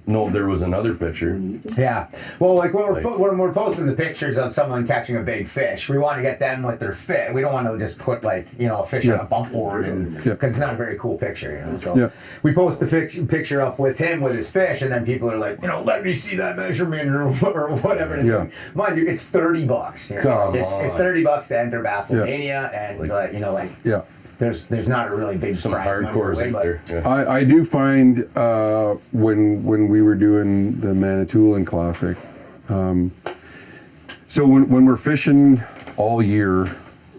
no, there was another picture. Yeah. Well, like when we're posting the pictures of someone catching a big fish, we want to get them with their fish. We don't want to just put like, you know, a fish on a bump board, and because it's not a very cool picture, you know. So we post the picture up with him with his fish, and then people are like, you know, let me see that measurement or whatever. And mind you, it's $30. You know? Come on. It's $30 to enter Mania, and you know, like There's not a really big some prize hardcores money, out there. Yeah. I do find when we were doing the Manitoulin Classic, so when we're fishing all year,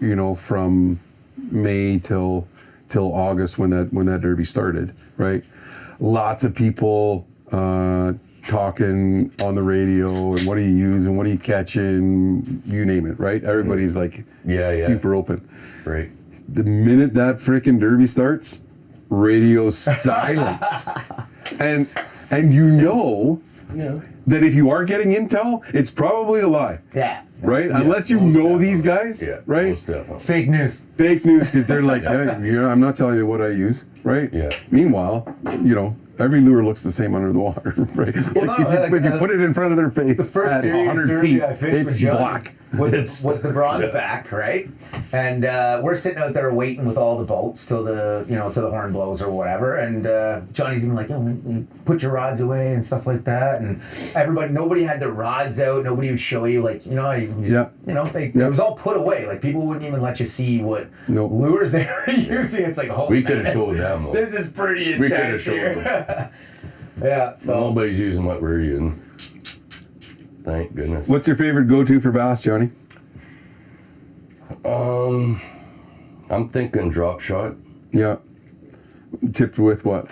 you know, from May till August when that derby started, right? Lots of people talking on the radio and what do you use and what are you catching, you name it, right? Everybody's like super open. Right. The minute that freaking derby starts, radio silence. and you know that if you are getting intel, it's probably a lie. Yeah. Right? Unless you know these guys, right? Most definitely. Fake news. Fake news, because they're like, I'm not telling you what I use, right? Yeah. Meanwhile, you know, every lure looks the same under the water, right? Well, if you put it in front of their face, The first at serious 100 derby feet, I fished with it's Johnny black. was the bronze back, right? And we're sitting out there waiting with all the boats till the horn blows or whatever. And Johnny's even like, put your rods away and stuff like that. And nobody had their rods out. Nobody would show you, like, you know, it was all put away. Like, people wouldn't even let you see what lures they were using. It's like, we could have showed them. Though. This is pretty intense. We could have showed them. Yeah. So nobody's using what we're using. Thank goodness. What's your favorite go-to for bass, Johnny? I'm thinking drop shot. Yeah. Tipped with what?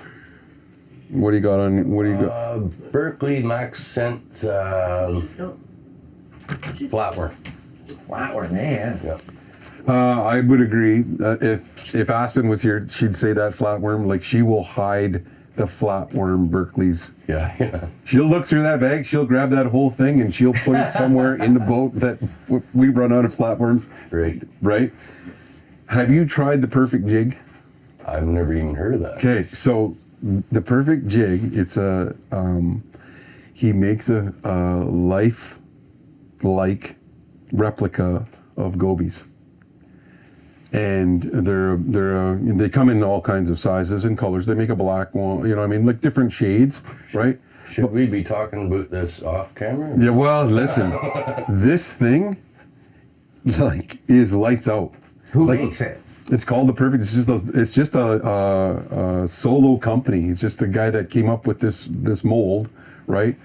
What do you got on? What do you got? Berkeley Max Scent flatworm. Flatworm, man. Yeah. I would agree. If Aspen was here, she'd say that flatworm. Like, she will hide the flatworm Berkeley's. Yeah. She'll look through that bag. She'll grab that whole thing and she'll put it somewhere in the boat that we run out of flatworms. Right. Have you tried the Perfect Jig? I've never even heard of that. Okay, so the Perfect Jig, it's he makes a life-like replica of gobies. And they come in all kinds of sizes and colors. They make a black one, you know what I mean, like different shades, right? Should we be talking about this off camera? Yeah, well, listen, this thing, like, is lights out. Who makes it? It's called the Perfect. It's just a solo company. It's just a guy that came up with this mold, right?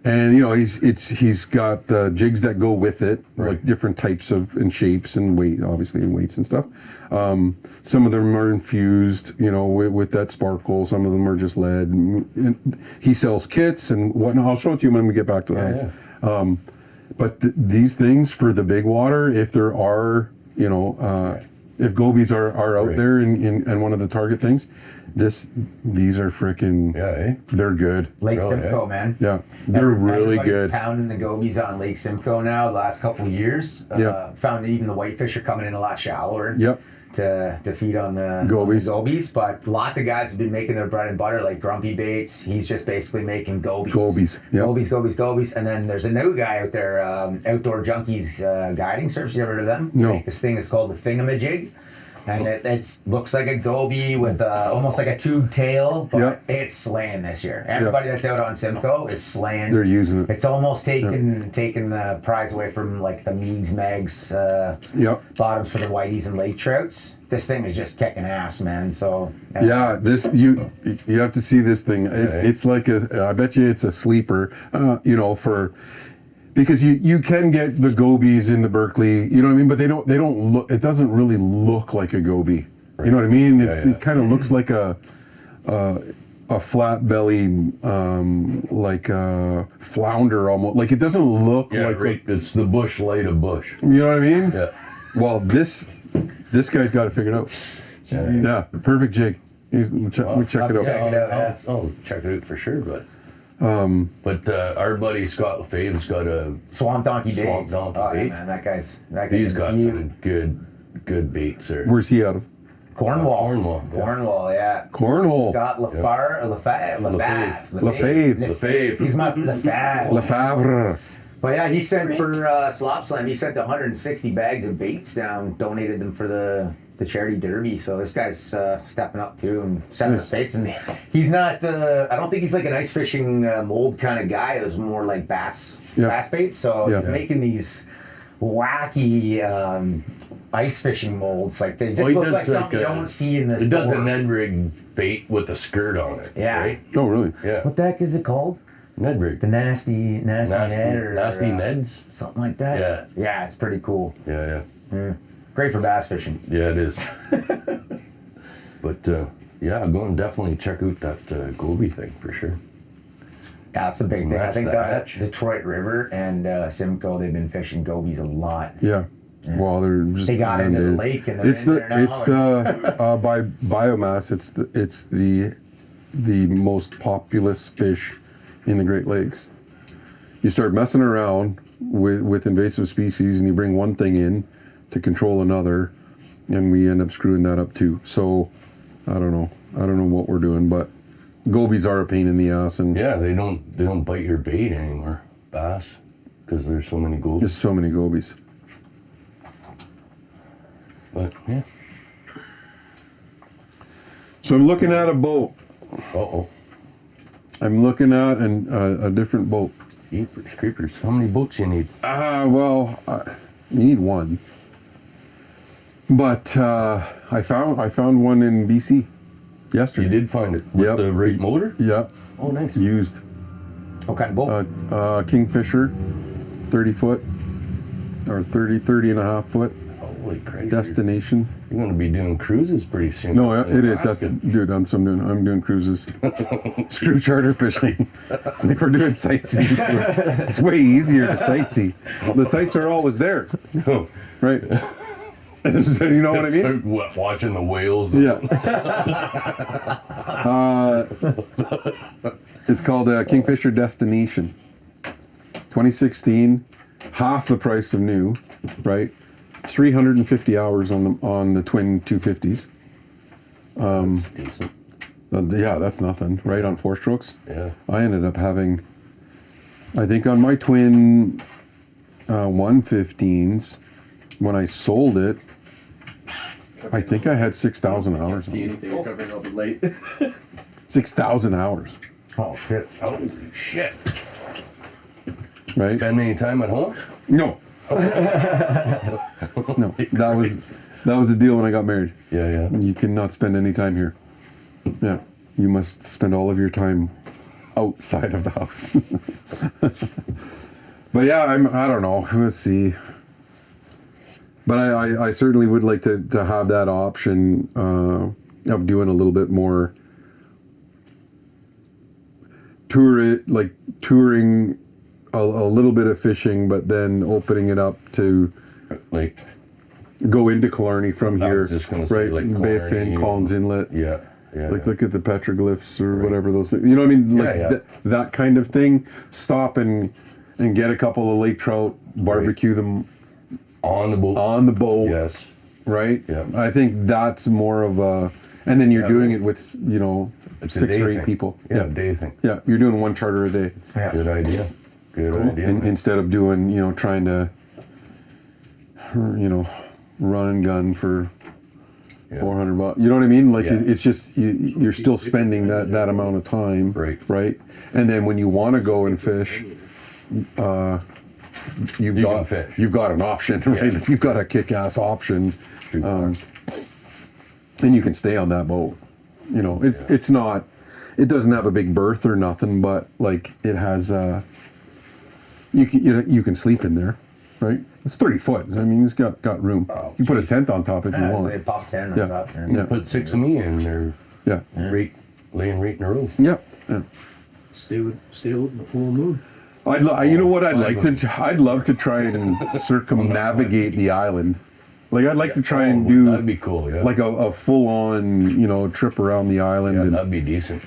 And you know, he's got jigs that go with it, like different types of and shapes and weight, obviously, and weights and stuff. Some of them are infused, you know, with that sparkle. Some of them are just lead. And he sells kits and whatnot. I'll show it to you when we get back to that. Yeah. But these things for the big water, if there are, you know, if gobies are out there in one of the target things, these are freaking they're good. Lake Simcoe, man. Yeah, they're really good. Pounding the gobies on Lake Simcoe now the last couple of years. Found that even the whitefish are coming in a lot shallower. Yep. To feed on the gobies, but lots of guys have been making their bread and butter, like Grumpy Baits. He's just basically making gobies. Yep. Gobies. And then there's a new guy out there, Outdoor Junkies Guiding Service. You ever heard of them? No. This thing is called the Thingamajig. And it looks like a goby with almost like a tube tail, but it's slaying this year. Everybody that's out on Simcoe is slaying. They're using it. It's almost taking the prize away from like the Meads, Megs, bottoms for the whiteys and lake trouts. This thing is just kicking ass, man. So this you have to see this thing. It's like I bet you it's a sleeper. You know, because you can get the gobies in the Berkeley, you know what I mean, but they don't look. It doesn't really look like a goby. You know what I mean? It kind of looks like a flat belly, like a flounder almost. Like, it doesn't look like it's the bush light of bush. You know what I mean? Yeah. Well, this guy's got it figured out. Yeah, Perfect Jig. We check it out. I'll check it out for sure, but our buddy Scott LaFave's got a Swamp Donkey Baits. Man, that guy's he's got some good baits there. Where's he out of? Cornwall, yeah. Cornhole. Scott Lefebvre. He's my Lefebvre. Lefebvre. But yeah, he sent for Slop Slam. He sent 160 bags of baits down, donated them for the charity derby. So this guy's stepping up too and sending us baits. And he's not. I don't think he's like an ice fishing mold kind of guy. It was more like bass baits. So he's making these wacky ice fishing molds. Like they just look like something you don't see in the store. It does a Ned rig bait with a skirt on it. Yeah. Right? Oh, really? Yeah. What the heck is it called? Ned rig. The nasty Ned or nasty Neds. Something like that. Yeah. Yeah, it's pretty cool. Yeah. Great for bass fishing. Yeah, it is. But yeah, go and definitely check out that Goby thing for sure. Yeah, that's a big thing. Match I think the hatch. Detroit River and Simcoe, they've been fishing gobies a lot. Yeah. Well, they're just They got into the lake and they're it's in the there now. it's the by biomass. It's the most populous fish in the Great Lakes. You start messing around with invasive species and you bring one thing in to control another, and we end up screwing that up too. So I don't know what we're doing, but gobies are a pain in the ass, and Yeah, they don't bite your bait anymore, bass, because there's so many gobies. just so many gobies. But yeah. So I'm looking at a boat. Uh-oh. I'm looking at a different boat. Jeepers creepers. How many boats you need? You need one. But I found one in BC yesterday. You did find it with Yep. the right motor? Yep. Oh, nice. Used. What kind of boat? Kingfisher, 30 foot or 30 and a half foot Holy Christ. destination. You're going to be doing cruises pretty soon. No, it is. That's Alaska. dude. I'm doing cruises. Screw charter fishing. I think we're doing sightseeing. It's way easier to sightsee. The sights are always there, right? So, you know what I Just mean? start watching the whales. Yeah. It's called Kingfisher Destination. 2016, half the price of new, right? 350 hours on the twin 250s. Decent. Yeah, that's nothing, right? On 4 strokes. Yeah. I ended up having, I think on my twin 115s, when I sold it, I think I had 6,000 Can't hours. see anything. We're covering. I'll be late. 6,000 hours, Oh, shit. Holy shit. right? Spend any time at home? No. No, that was the deal when I got married. Yeah. You cannot spend any time here. Yeah, you must spend all of your time outside of the house. But yeah, I don't know. Let's see. But I certainly would like to have that option of doing a little bit more touring a little bit of fishing, but then opening it up to Like, go into Killarney from I here, was just gonna say, right? like, Bay of Killarney, Fin, Collins Inlet. yeah. Like, look at the petroglyphs or whatever those things. You know what I mean? Like Yeah. that kind of thing. Stop and get a couple of lake trout, barbecue them On the boat. on the boat. Yes. Right. Yeah. I think that's more of a, and then you're Yeah. doing it with It's a 6 day or 8 thing. people. Yeah, day thing. Yeah. You're doing one charter a day Yeah. Good idea. Good idea. instead of doing trying to run and gun for Yeah. $400. You know what I mean? Like Yeah. it's just you're still spending that amount of time. Right. Right. And then when you want to go and fish, you've You got can fish. you've got an option, right? Yeah. You've got a kick-ass option, and you can stay on that boat. It's not. It doesn't have a big berth or nothing, but like it has. You can sleep in there, right? It's 30 foot. I mean, it's got room. Oh, You put a geez. tent on top if you They want. pop 10 Yeah. right up there. Yeah. Put 6 of me in there, Yeah. laying right in a row. Yeah. Yeah. Stay with the full moon. You know what I'd like to? I'd love to try and circumnavigate the island. Like I'd like to try and do That'd be cool, yeah. like a full on trip around the island, Yeah, and, that'd be decent.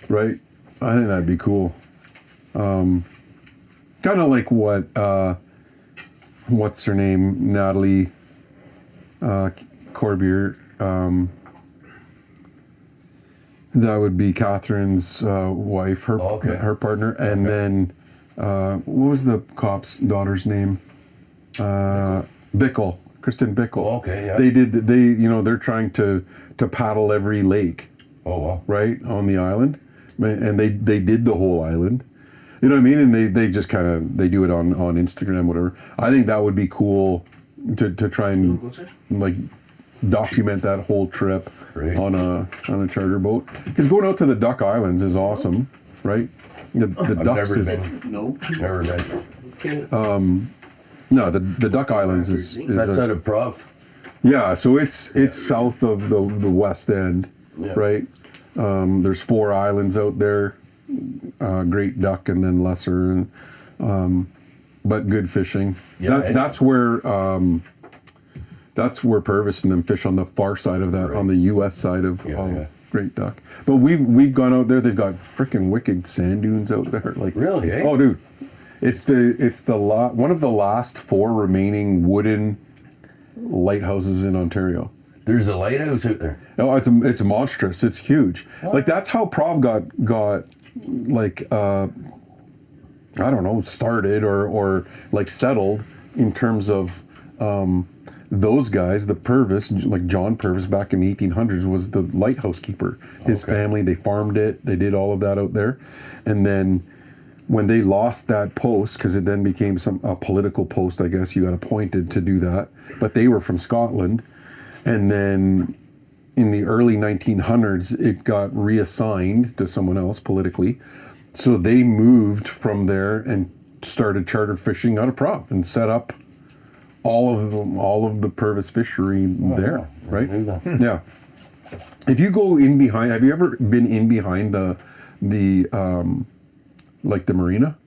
right? I think that'd be cool. Kind of like what what's her name, Natalie Corbier That would be Catherine's wife, her partner, and then what was the cop's daughter's name? Bickle, Kristen Bickle. Oh, okay, yeah. They're trying to paddle every lake. Oh, wow. Right on the island, and they did the whole island. You know what I mean? And they just kind of they do it on Instagram, whatever. I think that would be cool to try and like document that whole trip on a charter boat. Because going out to the Duck Islands is awesome, right? The Ducks Never is been. No. Never been. no the Duck Islands is That's out of Prof. Yeah, so it's south of the West End, right? There's 4 islands out there, Great Duck and then Lesser, but good fishing. Yeah, That's where Purvis and them fish on the far side of that, on the U.S. side of Great Duck. But we've gone out there. They've got freaking wicked sand dunes out there. Like Really, eh? Oh, dude, it's one of the last 4 remaining wooden lighthouses in Ontario. There's a lighthouse out there. No, it's monstrous. It's huge. Like that's how Prov got like I don't know, started or like settled in terms of those guys. The Purvis, like John Purvis back in the 1800s, was the lighthouse keeper. His family, they farmed it. They did all of that out there, and then when they lost that post, because it then became a political post, I guess you got appointed to do that. But they were from Scotland, and then in the early 1900s, it got reassigned to someone else politically. So they moved from there and started charter fishing out of Prov and set up all of the Purvis fishery there, right? Yeah. If you go in behind, have you ever been in behind the like the marina?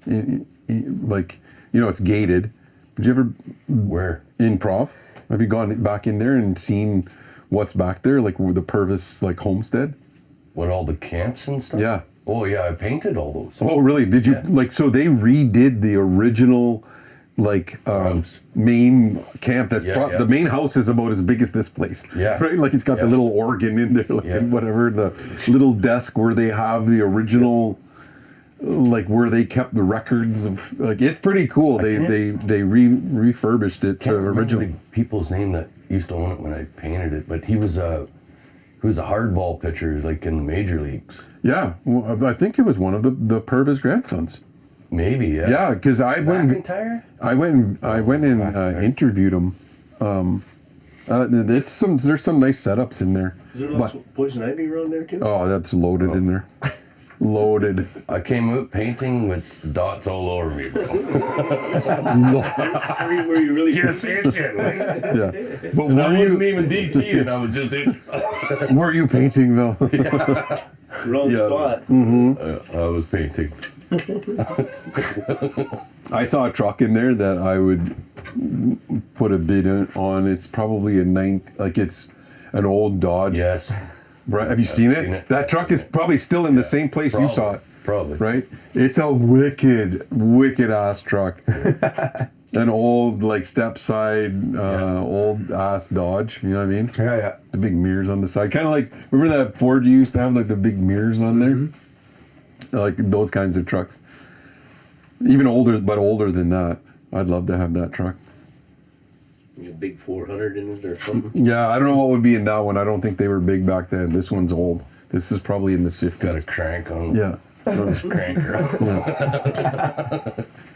Like, it's gated. Did you ever? Where? In Prov? Have you gone back in there and seen what's back there, like the Purvis like homestead? What, all the camps and stuff? Yeah. Oh yeah, I painted all those. Oh really? Did you so they redid the original main camp. The main house is about as big as this place. Yeah. Right? Like it's got the little organ in there, and whatever, the little desk where they have the original, like where they kept the records of, like, it's pretty cool. They refurbished it to original. The people's name that used to own it when I painted it, but he was a hardball pitcher, like in the major leagues. Yeah, well, I think it was one of the Purvis grandsons. Maybe, yeah. Yeah, because I went and interviewed him. There's some nice setups in there. Is there lots of poison ivy around there too? Oh, that's loaded in there. Loaded. I came out painting with dots all over me, bro. Were you really? Just itching. Yeah, but And I wasn't even DT, and I was just itching. were you painting though? Wrong spot. Mm-hmm. I was painting. I saw a truck in there that I would put a bid on. It's probably it's an old Dodge. Yes. Right? Have you seen it? That truck is probably still in the same place you saw it. Probably. Right? It's a wicked ass truck. An old, like, step side, old ass Dodge. You know what I mean? Yeah. The big mirrors on the side. Kind of like, remember that Ford you used to have, like the big mirrors on there? Like those kinds of trucks. Even older than that. I'd love to have that truck. A big 400 in it or something. Yeah, I don't know what would be in that one. I don't think they were big back then. This one's old. This is probably in the 50s. Got a crank on. Yeah. This cranker.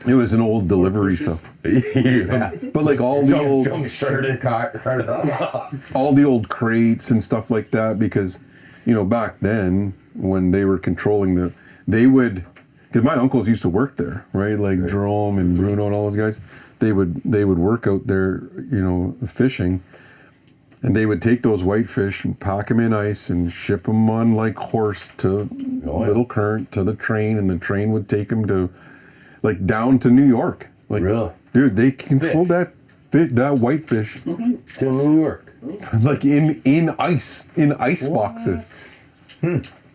It was an old delivery stuff. Yeah. But like all the old Jump started. all the old crates and stuff like that, because back then when they were controlling because my uncles used to work there, right? Like Jerome and Bruno and all those guys. They would work out there, fishing, and they would take those whitefish and pack them in ice and ship them on like horse to Little Current to the train, and the train would take them to like down to New York. Like, really? Dude, they controlled that whitefish To New York. like in ice boxes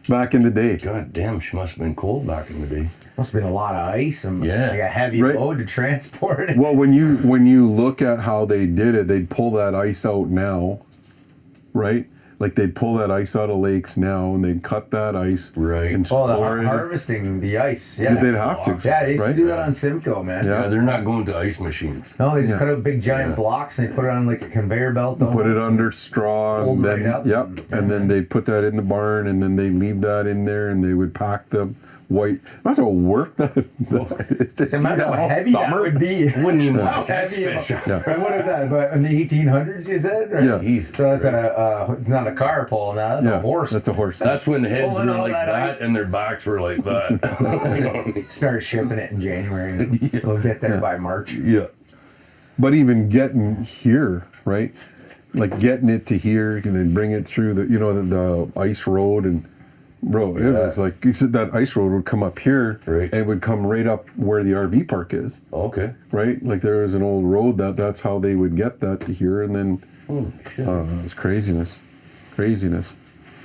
back in the day. God damn, she must have been cold back in the day. Must have been a lot of ice and like a heavy Right. load to transport it. Well, when you look at how they did it, they'd pull that ice out now, right? like they'd pull that ice out of lakes now, and they'd cut that ice, Right. and Oh, the store it. harvesting the ice. Yeah. They'd have to. Yeah, they used right? to do that on Simcoe, man. Yeah. Yeah, they're not going to ice machines. No, they just Yeah. cut out big giant Yeah. blocks and they put it on like a conveyor belt. Put it under straw, Fold and right then up. and then they'd put that in the barn, and then they'd leave that in there, and they would pack the white. Not to work that. It's just Imagine how heavy that would be. Wouldn't even How want to catch heavy? fish. Right, what is that? But in the 1800s, you said? Or? Yeah. Jesus So that's Christ. not a car pull now. That's a horse. That's a horse. That's when the heads Pulling were all like that that ice. and their backs were like that. Start shipping it in January. And We'll get there by March. Yeah. But even getting here, right? Like getting it to here, and then bring it through the ice road, and bro, it was like you said, that ice road would come up here, Right. and it would come right up where the RV park is, Okay. right? Like there was an old road that's how they would get that to here, and then Holy shit. it was craziness.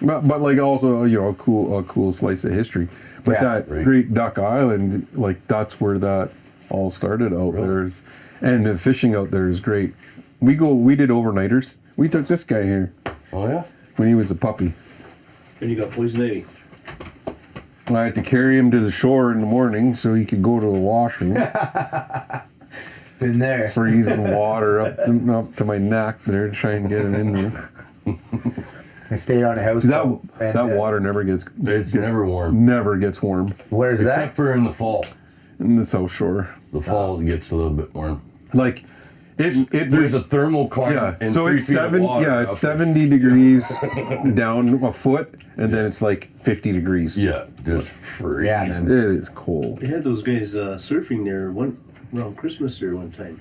But like also a cool slice of history. But Yeah. that Right. Great Duck Island, like that's where that all started out there. And the fishing out there is great. We did overnighters. We took this guy here Oh, yeah? when he was a puppy. And you got poison ivy. I had to carry him to the shore in the morning so he could go to the washroom, Been there. freezing water up to my neck there to try and get him in there. I stayed on a house. That water never gets It's never warm. never gets warm Where's Except for in the fall. in the South Shore. The fall it gets a little bit warm. Like There's a thermal climate yeah, in so 3 it's feet of water. it's 70 degrees down a foot, and then it's like 50 degrees. Yeah, just freezing. Yeah, It man. is cold. They had those guys surfing there around Christmas there one time.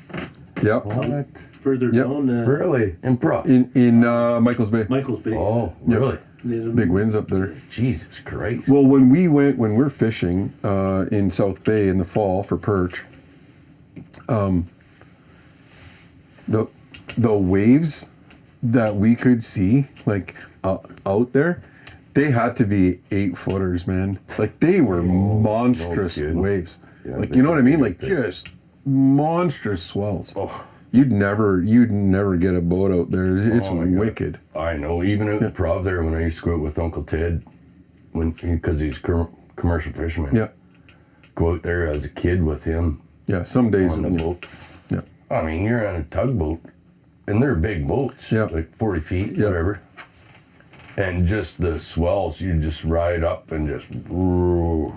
Yep. What? Further Yep. down Really? Improv. In Michael's Bay. Michael's Bay. Oh, really? Big winds up there. Jesus Christ. Well, when we're fishing in South Bay in the fall for perch, the waves that we could see like out there, they had to be 8-footers, man. Like they were monstrous kidding. waves. Yeah, like they you know what I mean? were Like big. just monstrous swells. Oh. You'd never get a boat out there. It's Oh my God. wicked. I know. Even at Improv there, when I used to go out with Uncle Ted, because he's commercial fisherman. Yeah. Go out there as a kid with him Yeah. Some days on the boat. Yeah. I mean, you're on a tugboat, and they're big boats, Yeah. like 40 feet, Yeah. whatever. And just the swells, you just ride up and just,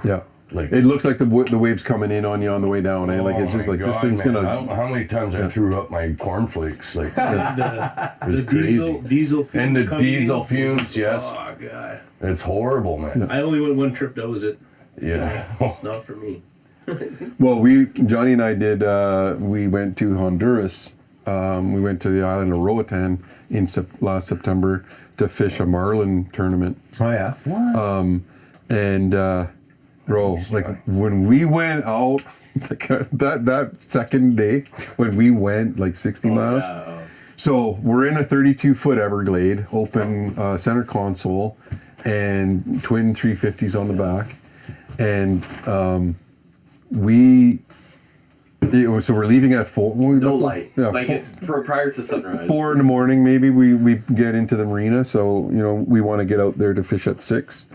Yeah. like It looks like the waves coming in on you on the way down. Eh? Like it's just oh my like this God, thing's man. gonna. How many times I threw up my cornflakes? Like, it was The crazy. diesel fumes And the coming diesel in. fumes, yes. Oh god. It's horrible, man. I only went one trip. That was it. Yeah. Not for me. Well, Johnny and I did. We went to Honduras. We went to the island of Roatan in last September to fish a marlin tournament. Oh, yeah. What? And bro, like when we went out, like that second day when we went like 60 miles. Yeah. So we're in a 32-foot Everglade, open center console, and twin 350s on the back, and so we're leaving at 4. No light. Yeah, Like it's prior to sunrise. 4 in the morning. Maybe we get into the marina, so we want to get out there to fish at 6.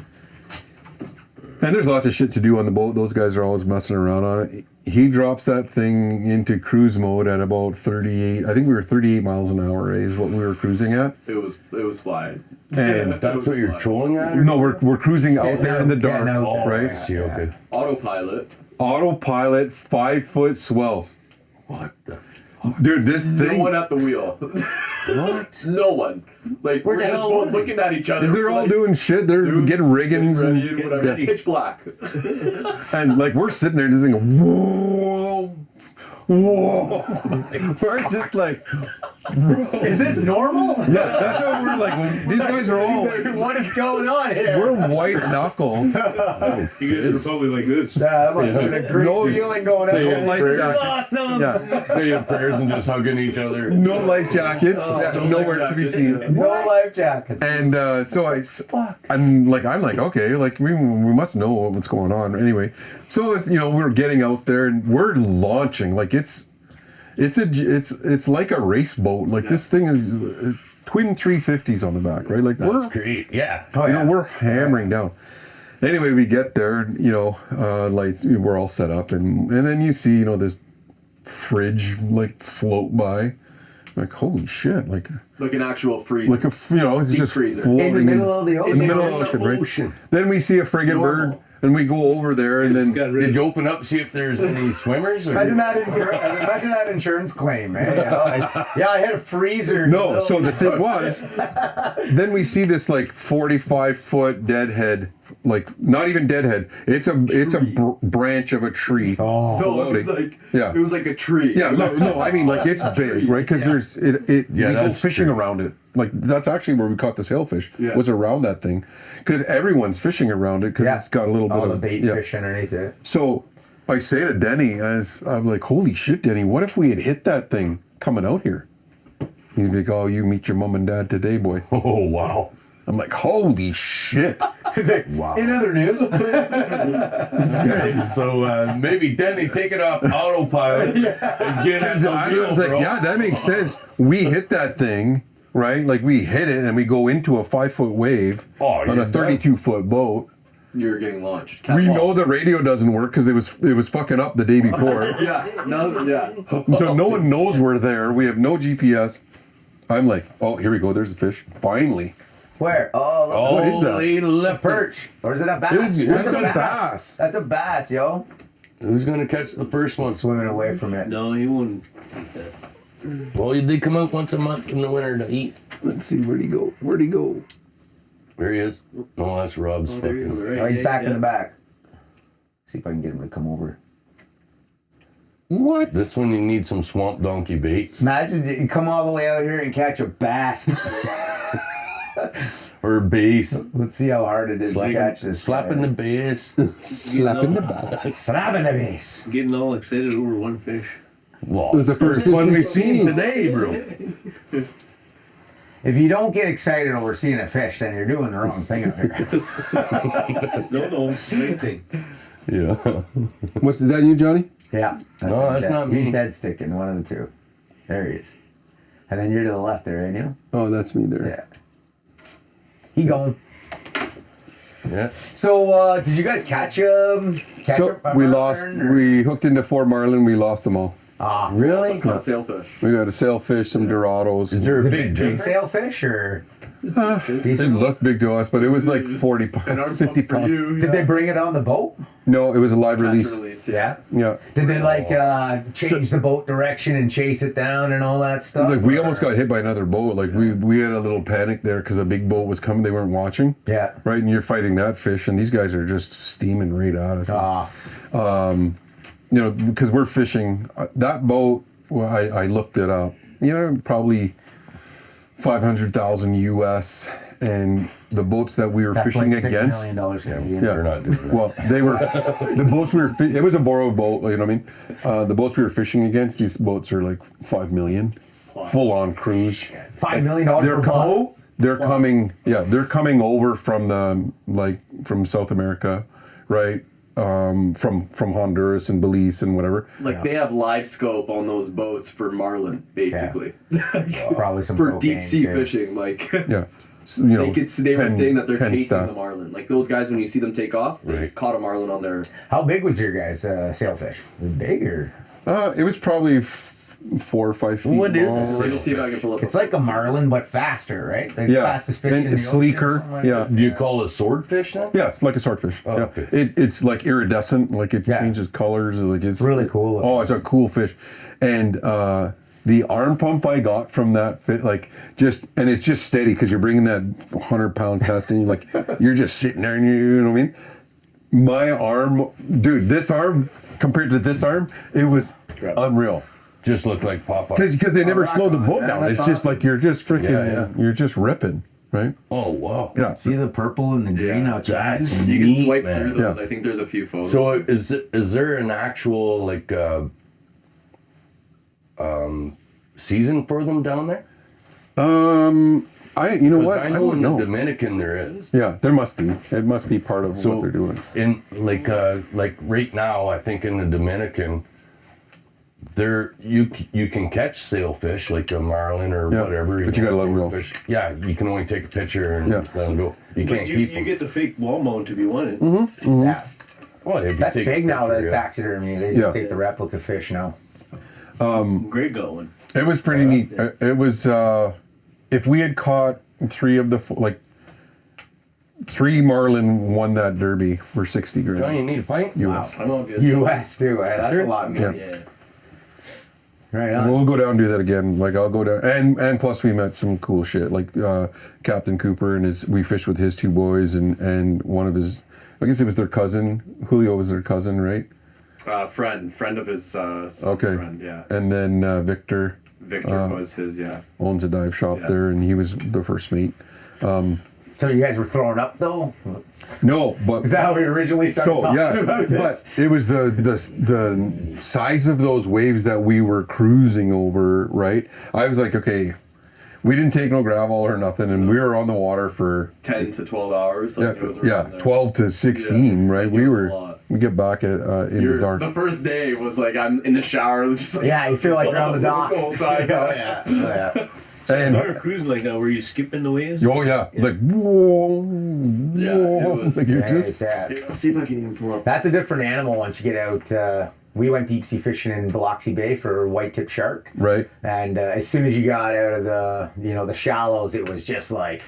And there's lots of shit to do on the boat. Those guys are always messing around on it. He drops that thing into cruise mode at about 38. I think we were 38 miles an hour, is what we were cruising at. It was flying. And That's what you're trolling at? Or? no, we're cruising out there in the dark, Getting out there. I right? see, okay. Autopilot. Autopilot, 5-foot swells. What the Dude, this No thing, one at the wheel. What? No one. Like we're the just hell both was he? looking at each other. they're all like, doing shit. They're getting riggings ready and, and whatever. yeah. Pitch black. and like we're sitting there just thinking, whoa, whoa. We're just like, Is this normal? yeah, that's what we're like. These guys are all, What is going on here? we're white knuckle. You guys are probably like this. That must have been a great No, feeling going say on. it, life prayers. jacket. Awesome. Yeah, Saying prayers and just hugging each other. no life jackets, yeah, no nowhere life to be jackets. seen. No life jackets. And I'm like, okay, like we must know what's going on anyway. So it's we're getting out there and we're launching like it's like a race boat. Like this thing is twin 350s on the back, right? Like That's we're, great. Yeah. Oh, you yeah. know, we're hammering down. Anyway, we get there, you know, lights, we're all set up, and then you see, you know, this fridge like float by. Like, holy shit, like Like an actual freezer. a, you know, it's Deep just freezer. floating In the middle of the ocean. In the middle of the ocean, right? Ocean. Then we see a friggin' Normal. bird, and we go over there, and then Did you open up see if there's any swimmers? Or Imagine that insurance claim, man. You know, like, I had a freezer. no. So the thing was, then we see this like 45-foot deadhead, like not even deadhead. It's a branch of a tree. Oh. No, it was floating. like Yeah. it was like a tree. Yeah, no, I mean like it's big, right? Because there's we go that's fishing true. around it. Like that's actually where we caught the sailfish. Yeah. Was around that thing, because everyone's fishing around it because it's got a little bit all of the bait yeah. fish underneath it. So I say to Denny, I'm like, holy shit, Denny, what if we had hit that thing coming out here? He's like, oh, you meet your mom and dad today, boy. Oh wow. I'm like, holy shit. He's like, Wow. in other news, So maybe Denny take it off autopilot and get it. I was like, yeah, that makes sense. We hit that thing, right? Like we hit it and we go into a 5-foot wave Oh, on a you're 32-foot boat. You're getting launched. We know the radio doesn't work because it was fucking up the day before. Yeah. No. Yeah. So no one knows we're there. We have no GPS. I'm like, oh, here we go. There's a fish. Finally. where? Oh, look. What is that? Holy leopard. Perch. Or is it a bass? It's That's a bass. That's a bass, yo. Who's gonna catch the first one? Swimming away from it. No, he wouldn't take that. Well, they come out once a month in the winter to eat. Let's see, where'd he go? Where'd he go? There he is. No, that's Rob's There he is on fucking. the right. Oh, he's Yeah, back in yeah. the back. See if I can get him to come over. What? This one you need some swamp donkey baits Imagine you come all the way out here and catch a bass. or bass. Let's see how hard it is to catch this. Slapping the bass. Slapping the bass. Slapping the bass. Getting all excited over one fish. Well, It was the first one fish we we've seen seen. today, bro. If you don't get excited over seeing a fish, then you're doing the wrong thing out here. No, same thing. Yeah. Is that you, Johnny? Yeah. No, him that's dead. not me. He's dead sticking, one of the two. There he is. And then you're to the left there, right, Neil? Oh, that's me there. Yeah. He gone. Yeah. So, did you guys catch So a we marlin, lost. or- We hooked into 4 marlin. We lost them all. Ah, really? Caught sailfish. We got a sailfish, some dorados. Is there Is a it big big difference? sailfish or It decent? looked big to us, but it was like 40 An arm pounds, 50 pump for pounds. you. Did they bring it on the boat? No, it was a live release. Yeah. Yeah. Did they change the boat direction and chase it down and all that stuff? Like we or- almost got hit by another boat. Like we had a little panic there because a big boat was coming. They weren't watching. Yeah. Right, and you're fighting that fish, and these guys are just steaming right at us. Ah. You know, because we're fishing that boat. Well, I looked it up. You know, probably 500,000 US, and the boats that we were That's fishing like $6 against. million Canadian. Yeah. They're not doing that. Well, they were the boats we were. It was a borrowed boat. You know what I mean? The boats we were fishing against. These boats are like 5 million, full on cruise. $5 million They're for boat? They're coming. Yeah, they're coming over from from South America, right? From Honduras and Belize and whatever. Like they have live scope on those boats for marlin, basically. Probably some For cocaine, deep sea too. fishing, like Yeah. So, you know, they were 10 saying that they're 10 chasing staff. the marlin. Like those guys, when you see them take off, they Right. caught a marlin on their. How big was your guys' sailfish? Was it big or? It was probably 4 or 5 feet. What is long. this? Let me see if I can pull up. It's like a marlin, but faster, right? Like Yeah. fastest fish And in the it's ocean or sleeker, something like yeah. that. Do you call it swordfish then? Yeah, it's like a swordfish. Oh, yeah. okay. It's like iridescent, like it Yeah. changes colors. Like it's really cool looking. Oh, it's a cool fish. And the arm pump I got from that fit, and it's just steady because you're bringing that 100-pound test and you're just sitting there and you know what I mean? My arm, dude, this arm compared to this arm, it was unreal. Just look like Popeye. Because they never rock slow the on, boat man, down. that's It's just awesome. like you're just freaking, Yeah. you're just ripping, right? Oh wow. Yeah. See the purple and the green Yeah, out that's there? You can neat, swipe man. through those. Yeah. I think there's a few photos. So is there an actual season for them down there? You know Because what? I know don't in the know. Dominican there is. Yeah, there must be. It must be part of So what they're doing. in like right now, I think in the Dominican, you can catch sailfish like a marlin or Yeah, whatever. but you gotta let 'em go. Swordfish. Yeah, you can only take a picture and let them go. You But can't you, keep you them. get the fake wall mount if you want it. Yeah. Well, if you That's take a big now, picture, the taxidermy. They just take the replica fish now. Greg got one. It was pretty neat. It was if we had caught three marlin won that derby for 60 grand. Johnny, you need a pint? US. I'm all good. US too, eh? That's a lot of money. Yeah. Right on. We'll go down and do that again. Like I'll go down, and plus we met some cool shit. Like Captain Cooper and we fished with his two boys and one of his. I guess it was their cousin. Julio was their cousin, right? Friend of his son's Okay. friend, yeah. And then Victor Victor was his, yeah. owns a dive shop there, and he was the first mate. So you guys were throwing up though? No, but Is that how we originally started talking about this? but it was the size of those waves that we were cruising over, right? I was like, okay, we didn't take no gravel or nothing, and we were on the water for 10 to 12 hours. Like it was around there. 12 to 16, Yeah, right? it We was a were lot. we get back at in the dark. The first day was like I'm in the shower, just like Yeah, you feel like you're on the dock. the whole time. yeah. Yeah. And You're cruising like that, were you skipping the waves? oh yeah, like whoa, Yeah, whoa. it was- Like, you're Yeah, just- yeah. Let's see if I can even pull up. That's a different animal once you get out. We went deep sea fishing in Biloxi Bay for white tip shark. right. And as soon as you got out of the shallows, it was just like,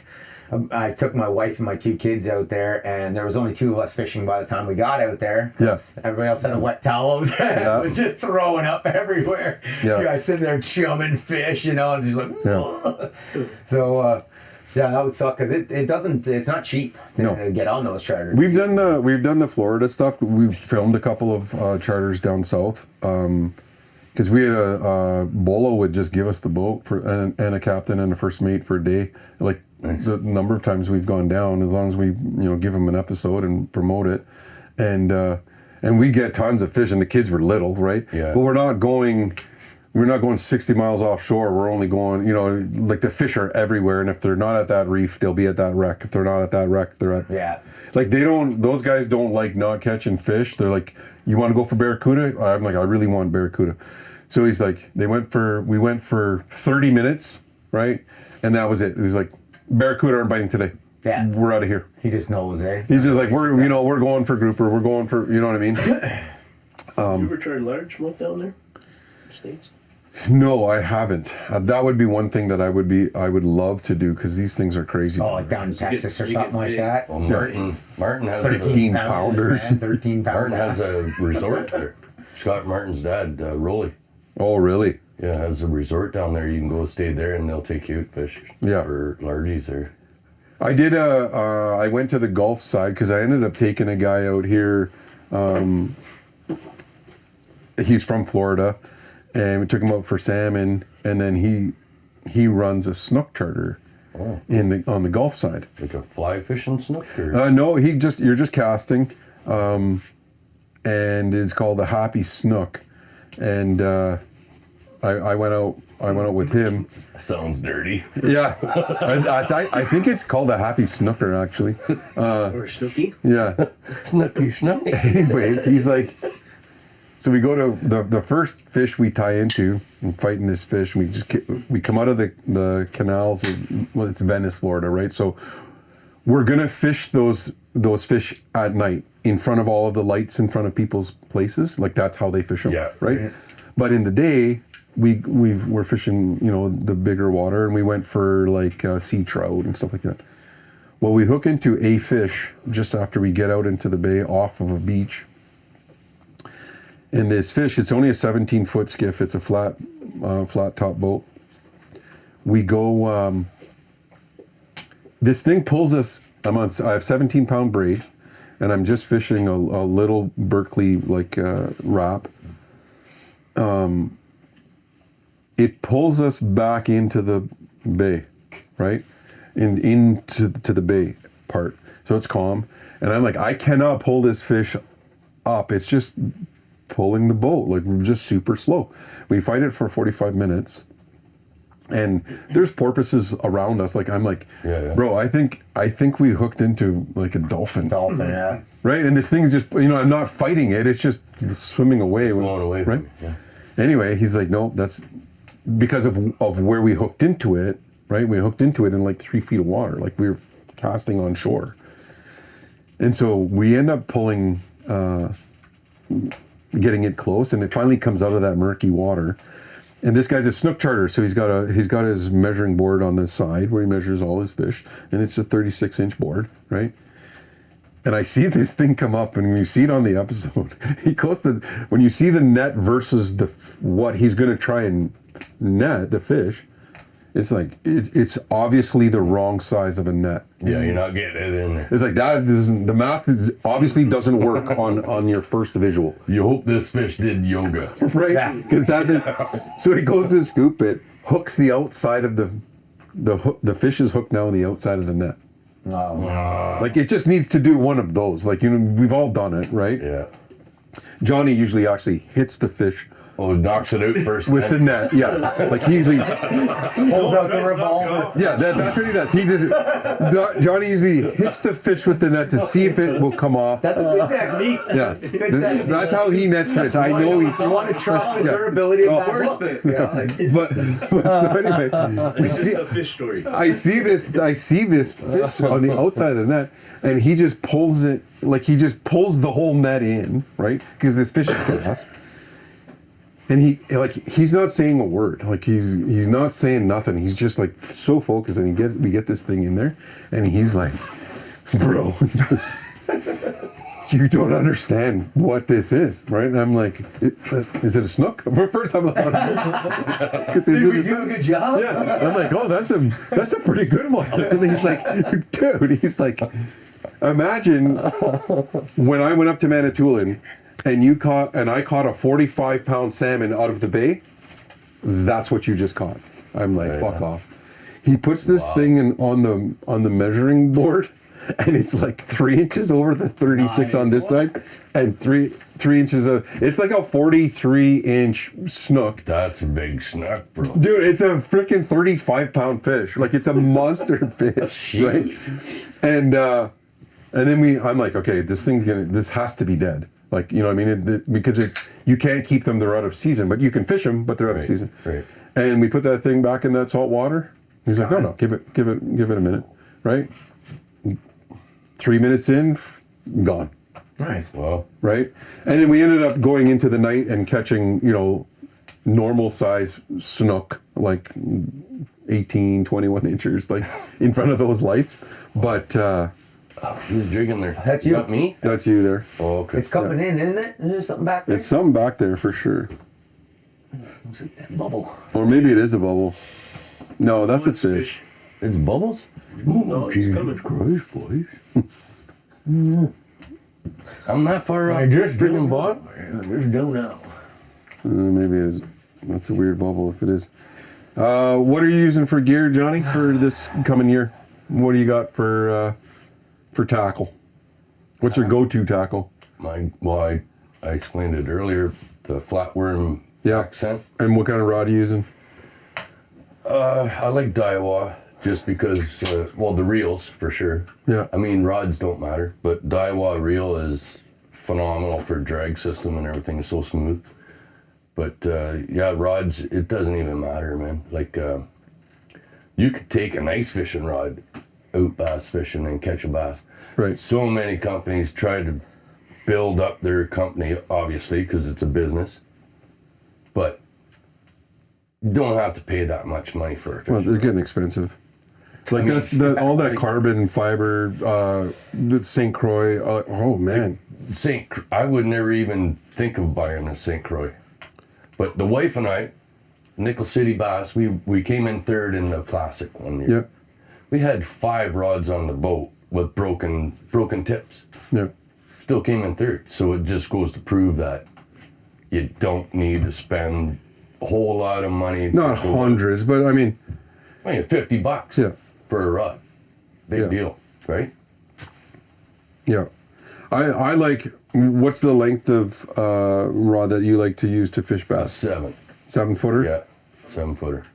I took my wife and my two kids out there, and there was only two of us fishing by the time we got out there. Yeah. Everybody else had a wet towel. Yeah. It was just throwing up everywhere. Yeah. You guys sitting there chumming fish, and just like, Yeah. So, yeah, that would suck because it's not cheap to get on those charters. We've done the Florida stuff. We've filmed a couple of charters down south. Because we had a Bolo would just give us the boat and a captain and a first mate for a day. Like the number of times we've gone down, as long as we give them an episode and promote it, and we get tons of fish. And the kids were little, right? Yeah. But we're not going 60 miles offshore. We're only going, like the fish are everywhere. And if they're not at that reef, they'll be at that wreck. If they're not at that wreck, they're at Like those guys don't like not catching fish. They're like, you want to go for barracuda? I'm like, I really want barracuda. So he's like, we went for 30 minutes, right? And that was it. He's like, barracuda aren't biting today. Yeah. We're out of here. He just knows, eh? He's just like, we're going for grouper. We're going for, you know what I mean? You ever tried largemouth down there? States? No, I haven't. That would be one thing that I would love to do because these things are crazy. Oh, like down in Texas or you something get like big. that. Well, Martin has 13 a, pounders. Man, 13 pounders. Martin has a resort there. Scott Martin's dad, Rolly, Oh, really? has a resort down there. You can go stay there, and they'll take you out fish for largies there. I did I went to the Gulf side because I ended up taking a guy out here. He's from Florida, and we took him out for salmon, and then he runs a snook charter on the Gulf side. Like a fly fishing snook? Or? No, you're just casting, and it's called the Happy Snook, and I went out with him. Sounds dirty. Yeah, I think it's called a Happy Snooker actually. Or Snooky? Yeah. Snooky. Anyway, he's like, so we go to the first fish we tie into and fighting this fish. We come out of the canals. It's Venice, Florida, right? So we're gonna fish those fish at night in front of all of the lights in front of people's places. Like that's how they fish them, right? Yeah. But in the day, we're fishing, the bigger water, and we went for like sea trout and stuff like that. Well, we hook into a fish just after we get out into the bay off of a beach. And this fish, it's only a 17-foot skiff. It's a flat top boat. We go, this thing pulls us, I have 17-pound braid, and I'm just fishing a little Berkeley wrap. It pulls us back into the bay, right? Into the bay part. So it's calm. And I'm like, I cannot pull this fish up. It's just pulling the boat, like we're just super slow. We fight it for 45 minutes. And there's porpoises around us. Like I'm like, bro, I think we hooked into like a dolphin. Dolphin, yeah. Right? And this thing's just, I'm not fighting it. It's just swimming away. Going away. Right? Yeah. Anyway, he's like, no, that's because of where we hooked into it, right? We hooked into it in like 3 feet of water, like we were casting on shore. And so we end up pulling, getting it close, and it finally comes out of that murky water. And this guy's a snook charter, so he's got his measuring board on the side where he measures all his fish, and it's a 36-inch board, right? And I see this thing come up, and you see it on the episode. He goes to, when you see the net versus what he's going to try and net the fish, it's like it's obviously the wrong size of a net. Yeah, you're not getting it in there. It's like the math obviously doesn't work on your first visual. You hope this fish did yoga. Right? So he goes to scoop it, hooks the outside of the fish is hooked now on the outside of the net. Oh. Like it just needs to do one of those. Like, we've all done it, right? Yeah. Johnny usually actually hits the fish Oh, knocks it out first. with the net. Yeah. Like he usually Pulls out the revolver. Yeah, that's what he does. He just Johnny usually hits the fish with the net to see if it will come off. That's a good technique. Yeah, Good technique. that's how he nets fish. I know he's. You want to trust the durability of that hook. Yeah, like, But so anyway, we see. It's a fish story. I see this fish on the outside of the net, and he just pulls it. Like he just pulls the whole net in, right? Because this fish is glass. And he's not saying a word. Like he's not saying nothing. He's just like so focused, and we get this thing in there, and he's like, bro, you don't understand what this is, right? And I'm like, is it a snook? First I'm like, did we do a good job? yeah. I'm like, oh, that's a pretty good one. And he's like, dude, imagine when I went up to Manitoulin and I caught a 45-pound salmon out of the bay. That's what you just caught. I'm like, fuck off. He puts this thing on the measuring board, and it's like 3 inches over the 36 on this side, and three inches of. It's like a 43-inch snook. That's a big snook, bro. Dude, it's a freaking 35-pound fish. Like it's a monster fish, right? And then I'm like, okay, this has to be dead. Like, you know what I mean? Because you can't keep them, they're out of season, but you can fish them, but they're out of season. Right. And we put that thing back in that salt water. He's like, no, give it a minute, right? 3 minutes in, gone. Nice. Well, Right? And then we ended up going into the night and catching, normal size snook, like 18, 21 inches, like in front of those lights. But who's drinking there? That's Is you. that me? that's you there. Oh, okay. It's coming in, isn't it? Is there something back there? It's something back there for sure. Looks like that bubble. Or maybe it is a bubble. No, that's a fish. It's bubbles? No, it's coming. Christ, boys. I'm not far off. just Freaking bottom. There's dough now. Maybe it is. That's a weird bubble if it is. What are you using for gear, Johnny, for this coming year? What do you got for tackle? What's your go-to tackle? I explained it earlier. The flatworm accent. And what kind of rod are you using? I like Daiwa just because, the reels for sure. Yeah. I mean, rods don't matter, but Daiwa reel is phenomenal for drag system and everything. It's so smooth. But rods, it doesn't even matter, man. Like, you could take an ice fishing rod out bass fishing and catch a bass. Right. So many companies try to build up their company, obviously, because it's a business. But you don't have to pay that much money for a fishing Well, they're rod. getting expensive. Like all that carbon fiber, the St. Croix. Oh man. I would never even think of buying a St. Croix. But the wife and I, Nickel City Bass, we came in third in the Classic one year. Yeah. We had 5 rods on the boat with broken tips. Yeah. Still came in third. So it just goes to prove that you don't need to spend a whole lot of money. Not hundreds, but I mean. $50 Yeah. for a rod. Big deal, right? Yeah. I like. What's the length of rod that you like to use to fish A bass? 7. 7-footer. Yeah, 7-footer.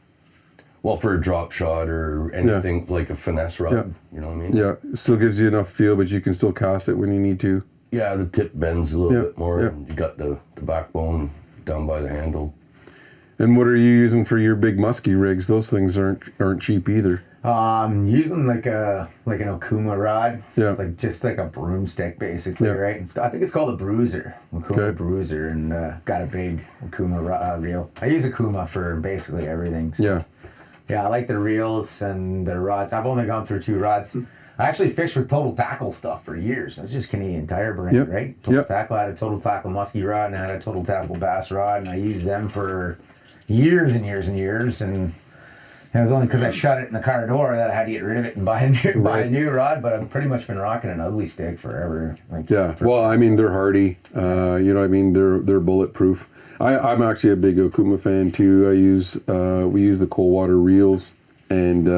Well, for a drop shot or anything like a finesse rod, Yeah. you know what I mean? Yeah. Still gives you enough feel, but you can still cast it when you need to. Yeah, the tip bends a little Yeah, bit more, yeah. and you got the backbone down by the handle. And what are you using for your big musky rigs? Those things aren't cheap either. Using like an Okuma rod. Yeah. It's just like a broomstick basically, right? I think it's called a bruiser, Okuma bruiser, and got a big Okuma reel. I use Okuma for basically everything. So. Yeah. Yeah, I like the reels and the rods. I've only gone through 2 rods. I actually fished with Total Tackle stuff for years. It's just Canadian Tire brand, right? Total Tackle. I had a Total Tackle musky rod and I had a Total Tackle bass rod, and I used them for years and years and years. And it was only because I shut it in the car door that I had to get rid of it and buy a new rod. But I've pretty much been rocking an ugly stick forever. Well, I mean, they're hardy. You know what I mean? They're bulletproof. I'm actually a big Okuma fan too. We use the cold water reels, and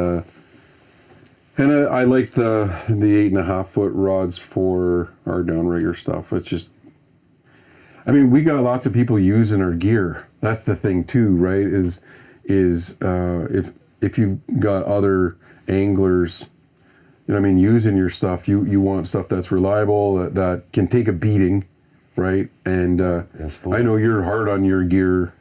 I like the 8.5 foot rods for our downrigger stuff. It's just, I mean, we got lots of people using our gear. That's the thing too, right? Is if you've got other anglers, you know what I mean, using your stuff, you want stuff that's reliable, that can take a beating, right? And I know you're hard on your gear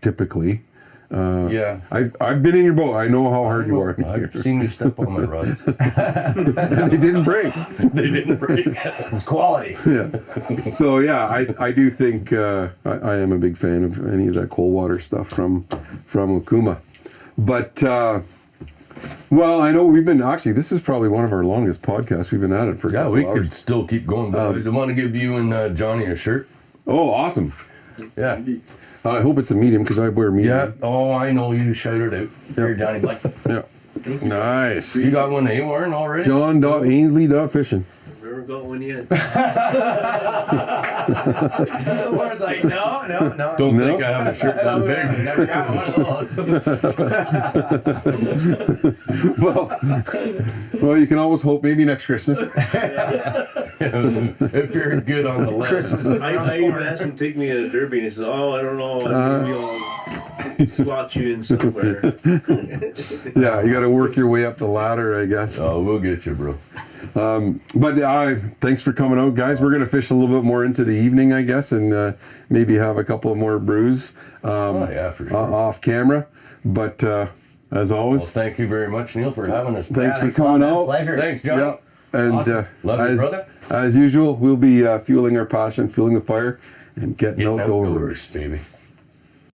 typically. Yeah. I've been in your boat. I know how hard you are. I've seen you step on my rods. And they didn't break. They didn't break. It's quality. Yeah. So yeah, I do think I am a big fan of any of that cold water stuff from Okuma. But well, I know we've been this is probably one of our longest podcasts. We've been at it for a couple we hours. could still keep going, but I want to give you and Johnny a shirt. Oh, awesome. Yeah. I hope it's a medium because I wear medium. Yeah. Oh, I know you shouted out. Here, Johnny Black. Yeah. Nice. You got one that wearing already? John.Ainslie.fishing. Never got one yet. Lauren's like, no. Don't think I have a shirt that big. Never got one of those. Well, you can always hope maybe next Christmas. If you're good on the list. Christmas. I even asked him to take me to a derby, and he says, "Oh, I don't know. Maybe I'll slot you in somewhere." Yeah, you got to work your way up the ladder, I guess. Oh, we'll get you, bro. But thanks for coming out, guys. We're gonna fish a little bit more into the evening, I guess, and maybe have a couple of more brews for sure. off camera. But as always, Well, thank you very much, Neil, for having us. thanks for coming out. Pleasure. Thanks, John. Yeah. And Awesome. Love you, brother. as usual, we'll be fueling our passion, fueling the fire, and getting Getting outdoors. outdoors, baby.